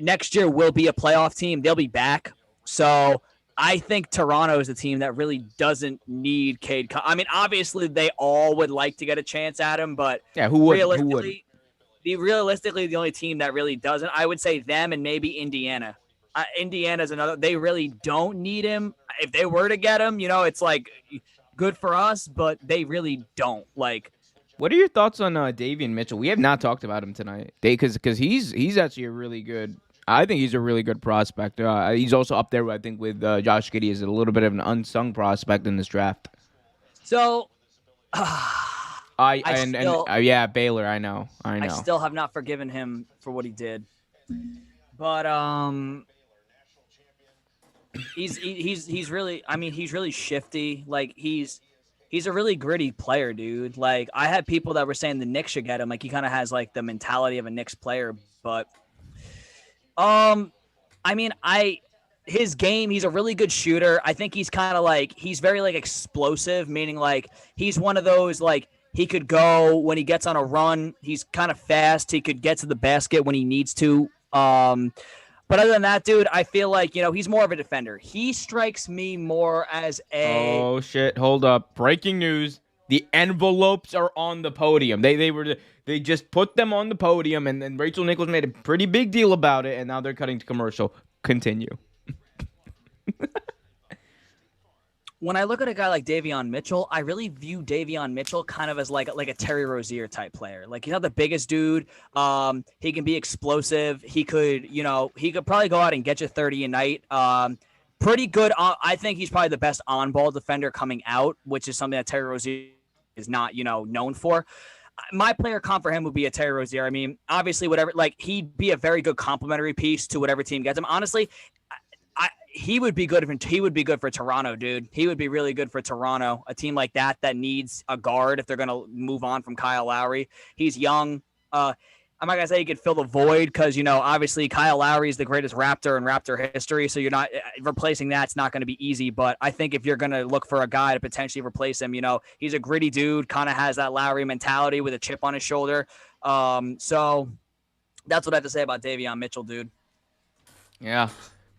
next year will be a playoff team. They'll be back. So I think Toronto is a team that really doesn't need Cade. I mean, obviously, they all would like to get a chance at him, but yeah, who would? Realistically, the only team that really doesn't, I would say them and maybe Indiana. Indiana's another. They really don't need him. If they were to get him, it's good for us, but they really don't. What are your thoughts on Davion Mitchell? We have not talked about him tonight, because he's actually a really good. I think he's a really good prospect. He's also up there, I think, with Josh Giddey as a little bit of an unsung prospect in this draft. So, yeah, Baylor. I know. I still have not forgiven him for what he did, but he's really. I mean, he's really shifty. He's a really gritty player, dude. I had people that were saying the Knicks should get him. He kind of has the mentality of a Knicks player, but. His game, he's a really good shooter. I think he's kind of he's very explosive, meaning he's one of those he could go when he gets on a run. He's kind of fast. He could get to the basket when he needs to. But other than that, dude, I feel he's more of a defender. He strikes me more as a. Oh shit! Hold up! Breaking news. The envelopes are on the podium. They just put them on the podium, and then Rachel Nichols made a pretty big deal about it, and now they're cutting to commercial. Continue. When I look at a guy like Davion Mitchell, I really view Davion Mitchell kind of as like a Terry Rozier type player. He's not the biggest dude. He can be explosive. He could probably go out and get you 30 a night. Pretty good. I think he's probably the best on-ball defender coming out, which is something that Terry Rozier is not, known for. My player comp for him would be a Terry Rozier. I mean, obviously, whatever, like he'd be a very good complementary piece to whatever team gets him. Honestly, he would be good if he would be good for Toronto, dude. He would be really good for Toronto, a team like that needs a guard if they're gonna move on from Kyle Lowry. He's young. I'm not gonna say he could fill the void because obviously Kyle Lowry is the greatest Raptor in Raptor history, so you're not replacing that's not going to be easy. But I think if you're gonna look for a guy to potentially replace him, he's a gritty dude, kind of has that Lowry mentality with a chip on his shoulder. So that's what I have to say about Davion Mitchell, dude. Yeah.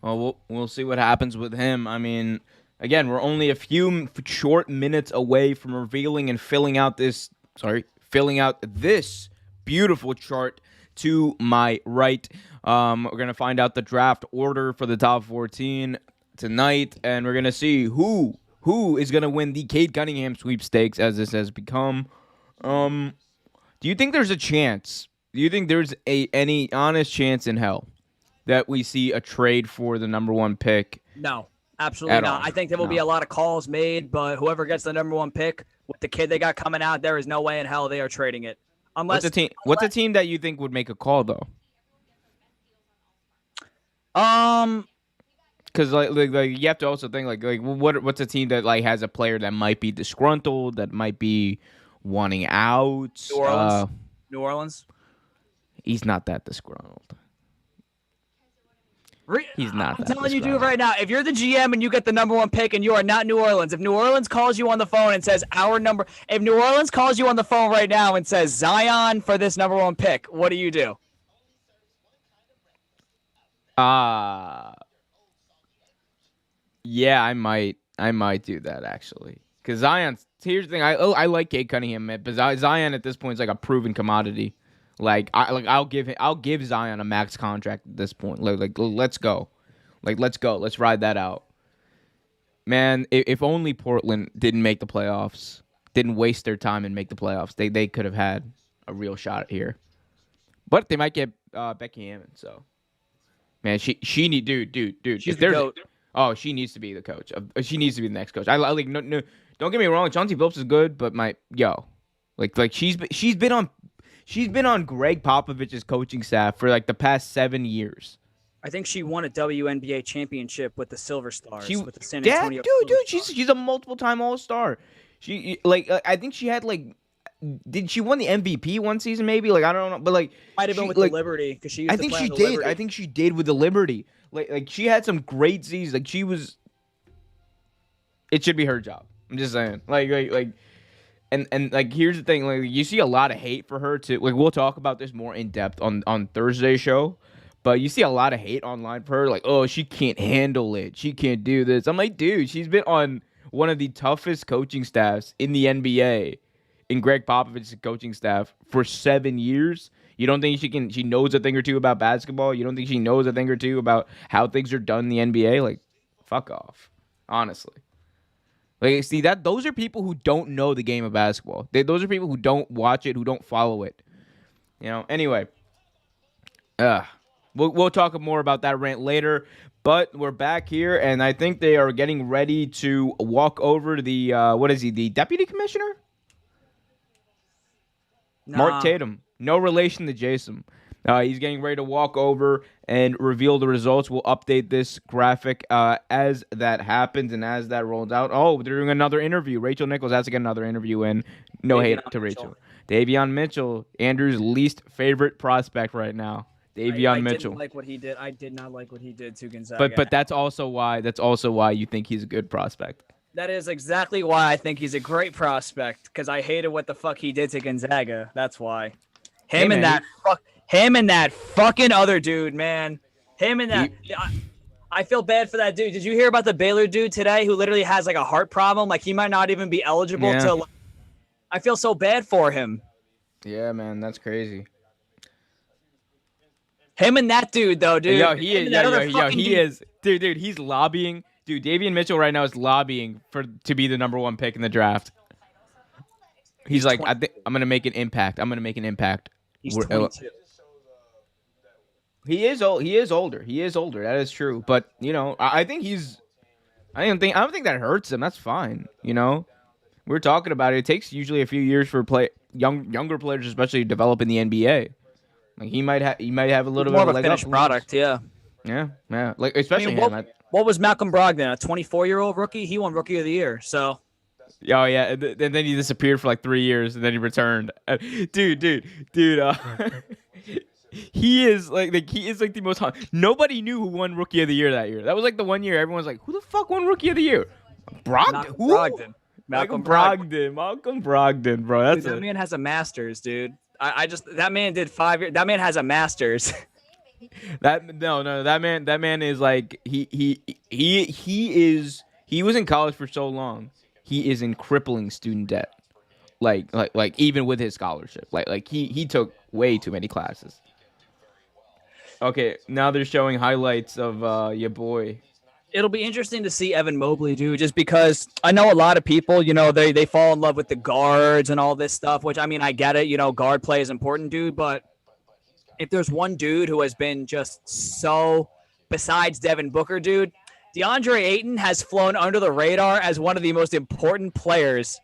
Well, we'll see what happens with him. I mean, again, we're only a few short minutes away from revealing and filling out this beautiful chart to my right. We're going to find out the draft order for the top 14 tonight, and we're going to see who is going to win the Cade Cunningham sweepstakes as this has become. Do you think there's a chance? Do you think there's any honest chance in hell that we see a trade for the number 1 pick? No, absolutely not. I think there will be a lot of calls made, but whoever gets the number 1 pick with the kid they got coming out, there is no way in hell they are trading it. What's a team that you think would make a call though? Because like you have to also think like what's a team that like has a player that might be disgruntled, that might be wanting out? New Orleans. New Orleans. He's not that disgruntled. He's not. I'm telling you, dude, right now, if you're the GM and you get the number 1 pick and you are not New Orleans, if New Orleans calls you on the phone and says if New Orleans calls you on the phone right now and says Zion for this number 1 pick, what do you do? Yeah, I might do that actually, because here's the thing. I like Cade Cunningham, man, but Zion at this point is like a proven commodity. I'll give Zion a max contract at this point. Let's go. Let's go. Let's ride that out. Man, if only Portland didn't make the playoffs, didn't waste their time and make the playoffs, they could have had a real shot here. But they might get Becky Hammond, so man, she need dude. She's the GOAT. Oh, she needs to be the coach. She needs to be the next coach. I like no. Don't get me wrong, Chauncey Billups is good, but she's been on Greg Popovich's coaching staff for like the past 7 years. I think she won a WNBA championship with the Silver Stars with the San Antonio. Yeah, dude, she's a multiple-time All-Star. She I think she had did she won the MVP one season maybe? I don't know, but might have been with the Liberty because she. I think she did. I think she did with the Liberty. She had some great seasons. She was. It should be her job. I'm just saying. And here's the thing, you see a lot of hate for her too. We'll talk about this more in depth on Thursday's show, but you see a lot of hate online for her, oh, she can't handle it, she can't do this. I'm like, dude, she's been on one of the toughest coaching staffs in the NBA, in Greg Popovich's coaching staff for 7 years. You don't think she knows a thing or two about basketball? You don't think she knows a thing or two about how things are done in the NBA? Fuck off, honestly. See that those are people who don't know the game of basketball. Those are people who don't watch it, who don't follow it. Anyway, we'll talk more about that rant later. But we're back here, and I think they are getting ready to walk over the what is he? The deputy commissioner? Nah. Mark Tatum, no relation to Jason. He's getting ready to walk over and reveal the results. We'll update this graphic as that happens and as that rolls out. Oh, they're doing another interview. Rachel Nichols has to get another interview in. No hate to Rachel. Davion Mitchell, Andrew's least favorite prospect right now. Davion Mitchell. Didn't like what he did. I did not like what he did to Gonzaga. But that's also why you think he's a good prospect. That is exactly why I think he's a great prospect, because I hated what the fuck he did to Gonzaga. That's why. Him and that fucking other dude, man. I feel bad for that dude. Did you hear about the Baylor dude today who literally has a heart problem? He might not even be eligible to. I feel so bad for him. Yeah, man, that's crazy. Him and that dude, though, dude. He is. Dude, he's lobbying. Dude, Davion Mitchell right now is lobbying to be the number 1 pick in the draft. He's like, I think I'm gonna make an impact. He's 22. He is old. He is older. That is true. But I think I don't think that hurts him. That's fine. We're talking about it. It takes usually a few years for younger players, especially, to develop in the NBA. Like he might have a He's little bit more of of a a leg up. finished Who knows? product, yeah. Yeah, yeah. Like I especially mean, him. what was Malcolm Brogdon, a 24-year-old rookie? He won Rookie of the Year. So Oh yeah, and then he disappeared for like 3 years, and then he returned. Dude. He is like the most. Nobody knew who won Rookie of the Year that year. That was like the one year everyone was like, "Who the fuck won Rookie of the Year?" Malcolm Who? Brogdon. Malcolm Brogdon. Malcolm Brogdon, bro. That's Dude, that man has a master's, dude. I just that man did 5 years. That man has a master's. that no. That man is like he was in college for so long. He is in crippling student debt. Like even with his scholarship. Like he took way too many classes. Okay, now they're showing highlights of your boy. It'll be interesting to see Evan Mobley, dude, just because I know a lot of people, they fall in love with the guards and all this stuff, which I mean, I get it. Guard play is important, dude. But if there's one dude who has been just so, besides Devin Booker, dude, DeAndre Ayton has flown under the radar as one of the most important players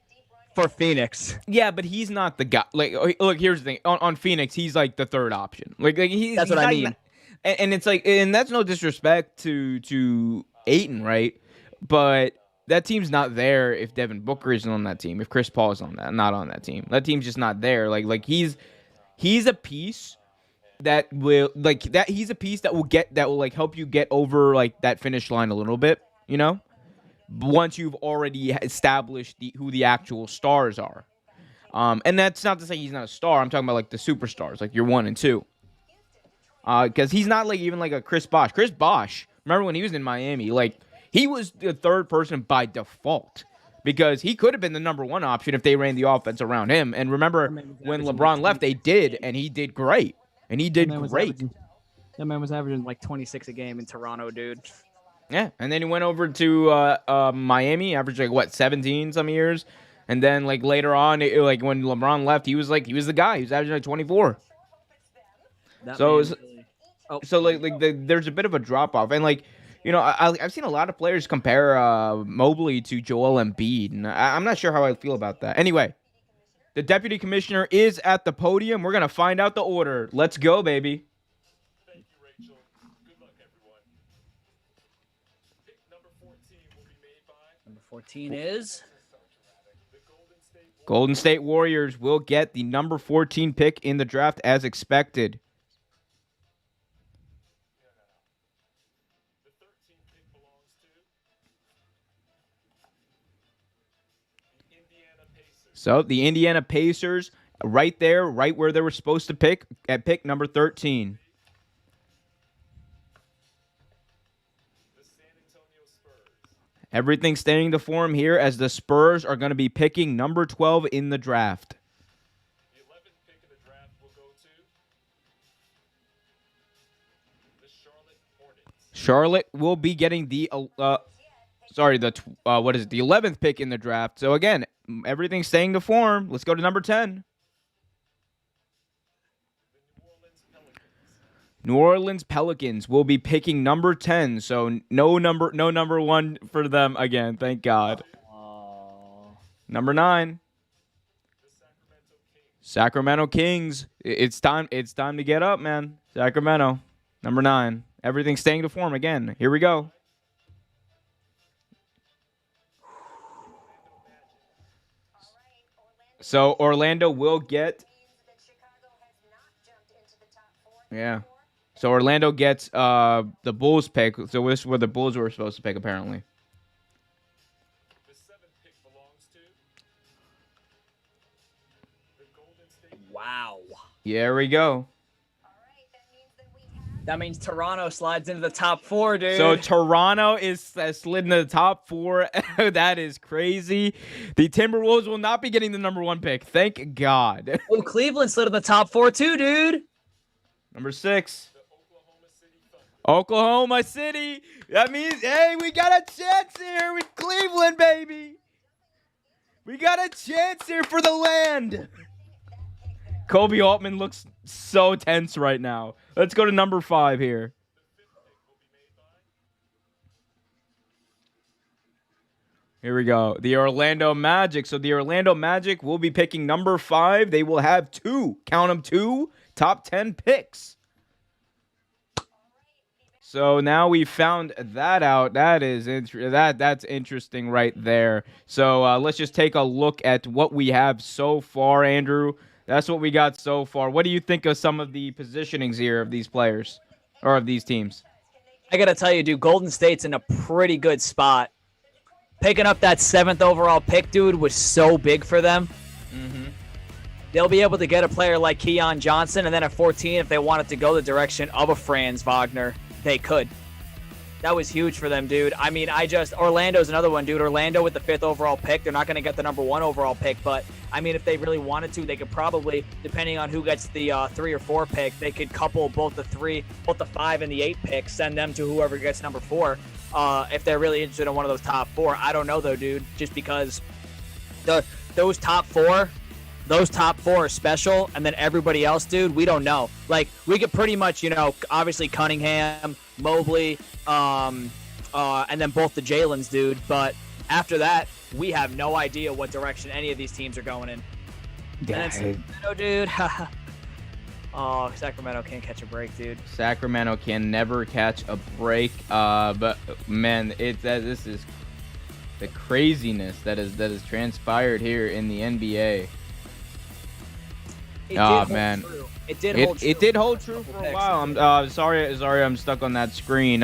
for Phoenix. Yeah, but he's not the guy. Like, look, here's the thing. On Phoenix, he's like the third option. That's what I mean. And it's like, and that's no disrespect to Ayton, right? But that team's not there if Devin Booker isn't on that team. If Chris Paul is not on that team, that team's just not there. Like he's a piece that will he's a piece that will like help you get over like that finish line a little bit, once you've already established who the actual stars are. And that's not to say he's not a star. I'm talking about like the superstars, like your 1 and 2. Because he's not like even like a Chris Bosh. Chris Bosh, remember when he was in Miami? Like he was the third person by default because he could have been the number 1 option if they ran the offense around him. And remember when LeBron left, they did, and he did great. And he did great. That man was averaging like 26 a game in Toronto, dude. Yeah, and then he went over to Miami, averaged like what 17 some years, and then like later on, like when LeBron left, he was the guy. He was averaging like 24. There's a bit of a drop off, and like I've seen a lot of players compare Mobley to Joel Embiid, and I'm not sure how I feel about that. Anyway, the deputy commissioner is at the podium. We're gonna find out the order. Let's go, baby. Thank you, Rachel. Good luck, everyone. Pick number 14 will be made by Number 14 is the Golden State Warriors will get the number 14 pick in the draft as expected. The 13th pick belongs to the Indiana Pacers. So the Indiana Pacers, right there, right where they were supposed to pick at pick number 13. The San Antonio Spurs. Everything staying to form here as the Spurs are going to be picking number 12 in the draft. The 11th pick in the draft will go to the Charlotte Hornets. Charlotte will be getting the the 11th pick in the draft. So again, everything's staying to form. Let's go to number 10. New Orleans Pelicans will be picking number 10. So no number 1 for them again. Thank God. Number 9. Sacramento Kings. It's time to get up, man. Sacramento. Number 9. Everything's staying to form again. Here we go. So Orlando will get. Yeah. So Orlando gets the Bulls pick. So this is where the Bulls were supposed to pick, apparently. The 7th pick belongs to the Golden State. wow. Here we go. That means Toronto slides into the top 4, dude. So Toronto is slid into the top 4. That is crazy. The Timberwolves will not be getting the number 1 pick. Thank God. Oh, Cleveland slid in the top 4 too, dude. Number 6. The Oklahoma City Thunder. Oklahoma City. That means, hey, we got a chance here with Cleveland, baby. We got a chance here for the land. Kobe Altman looks so tense right now. Let's go to number 5 here. Here we go. The Orlando Magic. So the Orlando Magic will be picking number 5. They will have count them, 2 top 10 picks. So now we found that out. That is that's interesting right there. So let's just take a look at what we have so far, Andrew. That's what we got so far. What do you think of some of the positionings here of these players or of these teams? I got to tell you, dude, Golden State's in a pretty good spot. Picking up that 7th overall pick, dude, was so big for them. They'll be able to get a player like Keon Johnson, and then at 14, if they wanted to go the direction of a Franz Wagner, they could. That was huge for them, dude. I mean, Orlando's another one, dude. Orlando with the 5th overall pick. They're not going to get the number 1 overall pick, but, I mean, if they really wanted to, they could probably, depending on who gets the 3 or 4 pick, they could couple both the 5 and the 8 picks, send them to whoever gets number 4. If they're really interested in one of those top 4. I don't know, though, dude, just because those top 4 are special, and then everybody else, dude, we don't know. Like, we could pretty much, obviously Cunningham, Mobley, and then both the Jalen's, dude. But after that, we have no idea what direction any of these teams are going in. Yeah, and then Sacramento, dude. Oh, Sacramento can't catch a break, dude. Sacramento can never catch a break. But man, this is the craziness that is transpired here in the NBA. Man. It did hold true. It did hold true for a while. I'm sorry, I'm stuck on that screen.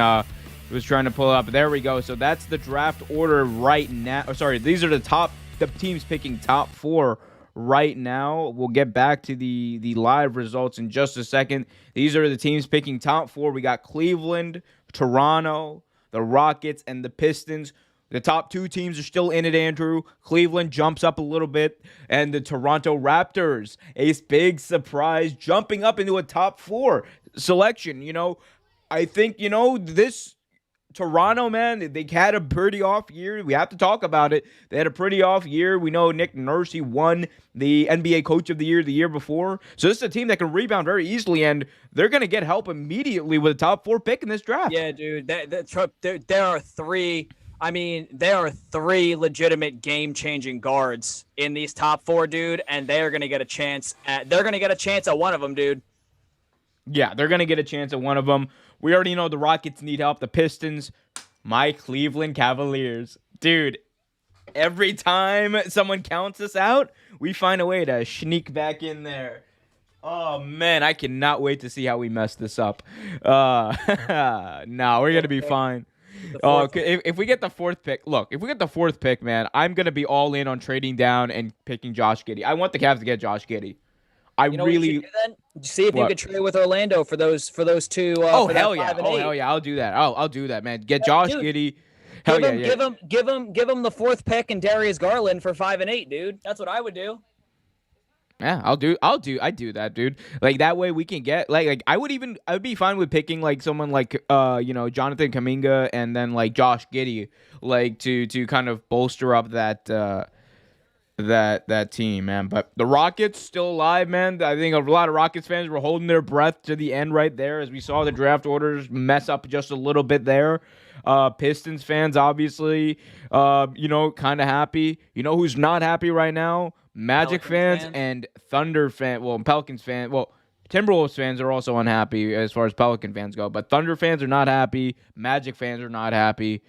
Was trying to pull it up. There we go. So that's the draft order right now. Oh, sorry, these are the teams picking top 4 right now. We'll get back to the live results in just a second. These are the teams picking top 4. We got Cleveland, Toronto, the Rockets, and the Pistons. The top 2 teams are still in it, Andrew. Cleveland jumps up a little bit, and the Toronto Raptors, a big surprise, jumping up into a top 4 selection. I think, this Toronto, man, they had a pretty off year. We have to talk about it. They had a pretty off year. We know Nick Nurse, he won the NBA Coach of the Year before. So this is a team that can rebound very easily, and they're going to get help immediately with a top 4 pick in this draft. Yeah, dude. There are 3... I mean, there are 3 legitimate game-changing guards in these top 4, dude, and they're gonna get a chance at one of them, dude. Yeah, they're gonna get a chance at one of them. We already know the Rockets need help. The Pistons, my Cleveland Cavaliers, dude. Every time someone counts us out, we find a way to sneak back in there. Oh man, I cannot wait to see how we mess this up. No, we're gonna be fine. If we get the 4th pick, man, I'm gonna be all in on trading down and picking Josh Giddey. I want the Cavs to get Josh Giddey. What you should do then? See if you could trade with Orlando for those 2. Oh hell yeah! I'll do that. I'll do that, man. Get Josh Giddey. Hell yeah! Give him the 4th pick and Darius Garland for 5 and 8, dude. That's what I would do. Yeah, I do that, dude. Like that way we can get like I would be fine with picking like someone like Jonathan Kuminga and then like Josh Giddey like to kind of bolster up that team, man. But the Rockets still alive, man. I think a lot of Rockets fans were holding their breath to the end right there as we saw the draft orders mess up just a little bit there. Pistons fans obviously kind of happy. You know who's not happy right now? Magic fans and Thunder fans. Well, Pelicans fans. Well, Timberwolves fans are also unhappy as far as Pelican fans go. But Thunder fans are not happy. Magic fans are not happy.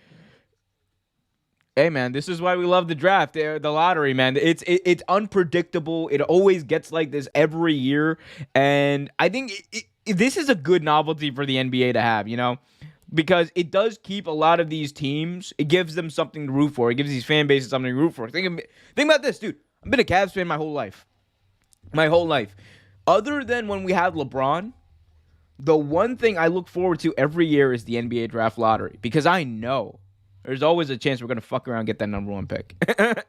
Hey, man, this is why we love the draft, the lottery, man. It's unpredictable. It always gets like this every year. And I think this is a good novelty for the NBA to have, because it does keep a lot of these teams. It gives them something to root for. It gives these fan bases something to root for. Think about this, dude. I've been a Cavs fan my whole life. Other than when we have LeBron, the one thing I look forward to every year is the NBA draft lottery because I know there's always a chance we're going to fuck around and get that number 1 pick.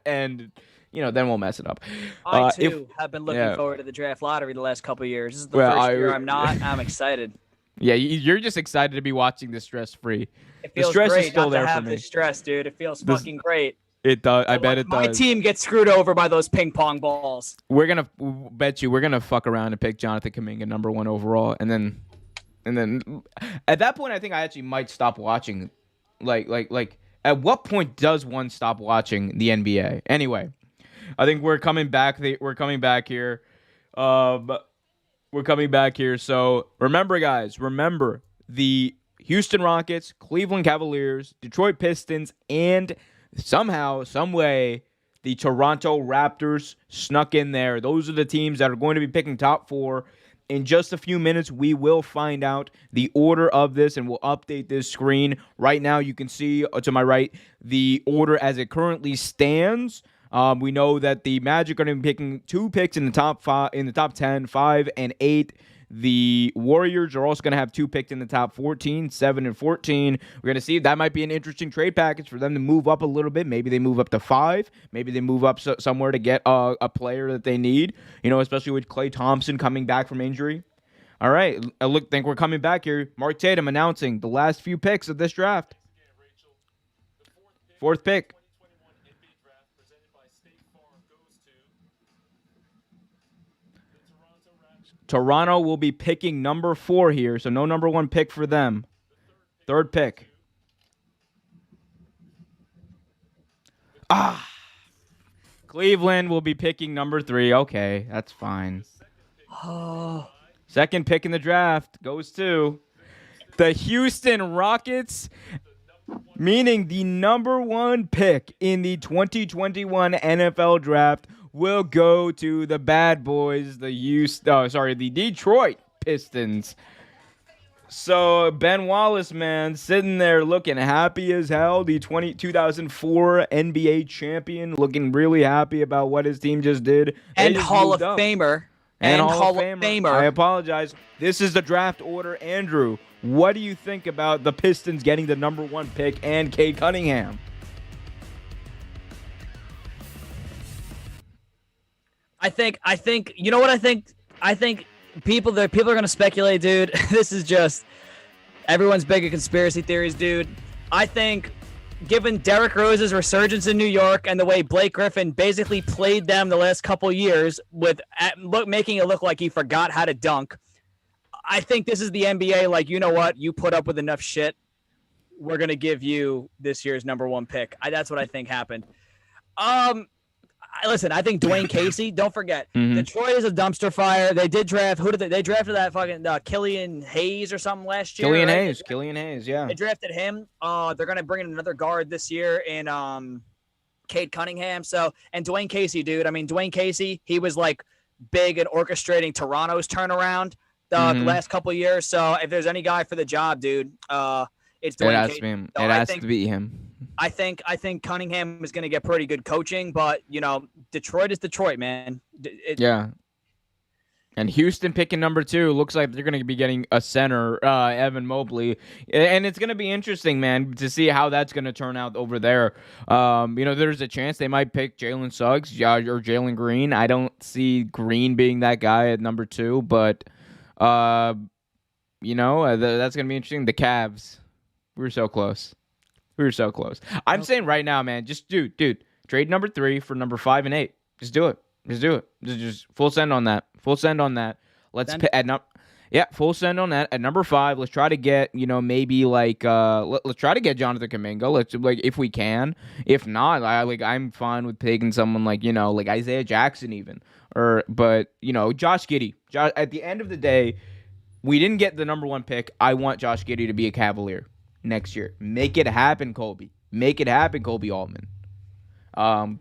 And, then we'll mess it up. I, too, have been looking forward to the draft lottery the last couple of years. This is the first year I'm not. I'm excited. Yeah, you're just excited to be watching this stress-free. It feels the stress great is still not there to have for me. The stress, dude. It feels fucking great. It does. I bet it does. My team gets screwed over by those ping pong balls. We're gonna fuck around and pick Jonathan Kuminga number 1 overall, and then at that point, I think I actually might stop watching. Like At what point does one stop watching the NBA? Anyway, I think we're coming back. We're coming back here. We're coming back here. So remember, guys, remember the Houston Rockets, Cleveland Cavaliers, Detroit Pistons, and somehow, some way, the Toronto Raptors snuck in there. Those are the teams that are going to be picking top 4. In just a few minutes, we will find out the order of this, and we'll update this screen. Right now, you can see to my right the order as it currently stands. We know that the Magic are going to be picking 2 picks in the top 5, in the top 10, 5 and 8. The Warriors are also going to have 2 picks in the top 14, 7 and 14. We're going to see that might be an interesting trade package for them to move up a little bit. Maybe they move up to 5. Maybe they move up somewhere to get a player that they need, especially with Klay Thompson coming back from injury. All right, think we're coming back here. Mark Tatum announcing the last few picks of this draft. Fourth pick. 2021 NBA draft presented by State Farm goes to the Toronto Raptors. Toronto will be picking number 4 here, so no number 1 pick for them. Third pick. Cleveland will be picking number 3. Okay, that's fine. Oh, Second pick in the draft goes to the Houston Rockets, meaning the number 1 pick in the 2021 NFL draft will go to the bad boys, the Detroit Pistons. So Ben Wallace, man, sitting there looking happy as hell, the 2004 NBA champion, looking really happy about what his team just did. and Hall of Famer. And Hall of Famer. I apologize. This is the draft order. Andrew, what do you think about the Pistons getting the number 1 pick and Cade Cunningham? I think you know what I think? I think people are going to speculate, dude. This is just everyone's big at conspiracy theories, dude. I think given Derrick Rose's resurgence in New York and the way Blake Griffin basically played them the last couple years with making it look like he forgot how to dunk, I think this is the NBA like, you know what? You put up with enough shit. We're going to give you this year's number 1 pick. That's what I think happened. Listen, I think Dwayne Casey, don't forget, Detroit is a dumpster fire. They did draft, they drafted that fucking Killian Hayes or something last year. Killian Hayes, yeah. They drafted him. They're going to bring in another guard this year in Cade Cunningham. And Dwayne Casey, dude. I mean, Dwayne Casey, he was like big at orchestrating Toronto's turnaround the last couple of years. So if there's any guy for the job, dude, it's Dwayne Casey. It has to be him. I think Cunningham is going to get pretty good coaching, but Detroit is Detroit, man. Yeah. And Houston picking number 2 looks like they're going to be getting a center, Evan Mobley, and it's going to be interesting, man, to see how that's going to turn out over there. There's a chance they might pick Jalen Suggs or Jalen Green. I don't see Green being that guy at number 2, but that's going to be interesting. The Cavs, we were so close. I'm saying right now, man, just dude, trade number 3 for number 5 and 8. Just do it. Just full send on that. Let's full send on that at number 5. Let's try to get, maybe like let's try to get Jonathan Kuminga. Let's if we can. If not, I'm fine with taking someone like Isaiah Jackson even, but Josh Giddey. At the end of the day, we didn't get the number 1 pick. I want Josh Giddey to be a Cavalier next year. Make it happen, Colby. Kobe Altman. But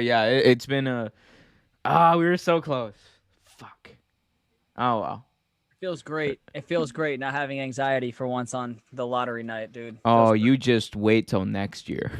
yeah, it's been we were so close. Fuck. Oh well. Feels great. It feels great not having anxiety for once on the lottery night, dude. Oh, you just wait till next year.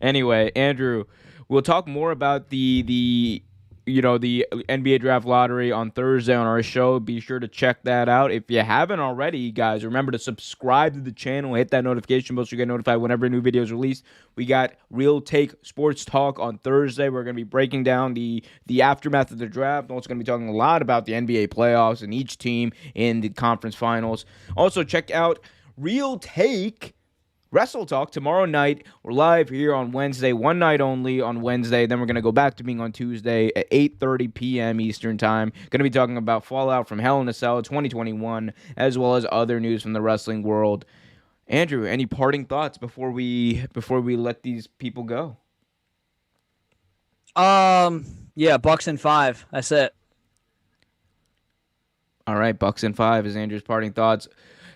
Anyway, Andrew, we'll talk more about the NBA draft lottery on Thursday on our show. Be sure to check that out. If you haven't already, guys, remember to subscribe to the channel. Hit that notification bell so you get notified whenever a new video is released. We got Real Take Sports Talk on Thursday. We're going to be breaking down the aftermath of the draft. Also going to be talking a lot about the NBA playoffs and each team in the conference finals. Also, check out Real Take Wrestle Talk tomorrow night. We're live here on Wednesday, one night only on Wednesday. Then we're going to go back to being on Tuesday at 8:30 p.m. Eastern Time. Going to be talking about Fallout from Hell in a Cell 2021, as well as other news from the wrestling world. Andrew, any parting thoughts before we let these people go? Yeah, Bucks in 5. That's it. All right, Bucks in 5 is Andrew's parting thoughts.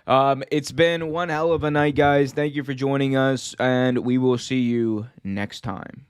It's been one hell of a night, guys. Thank you for joining us, and we will see you next time.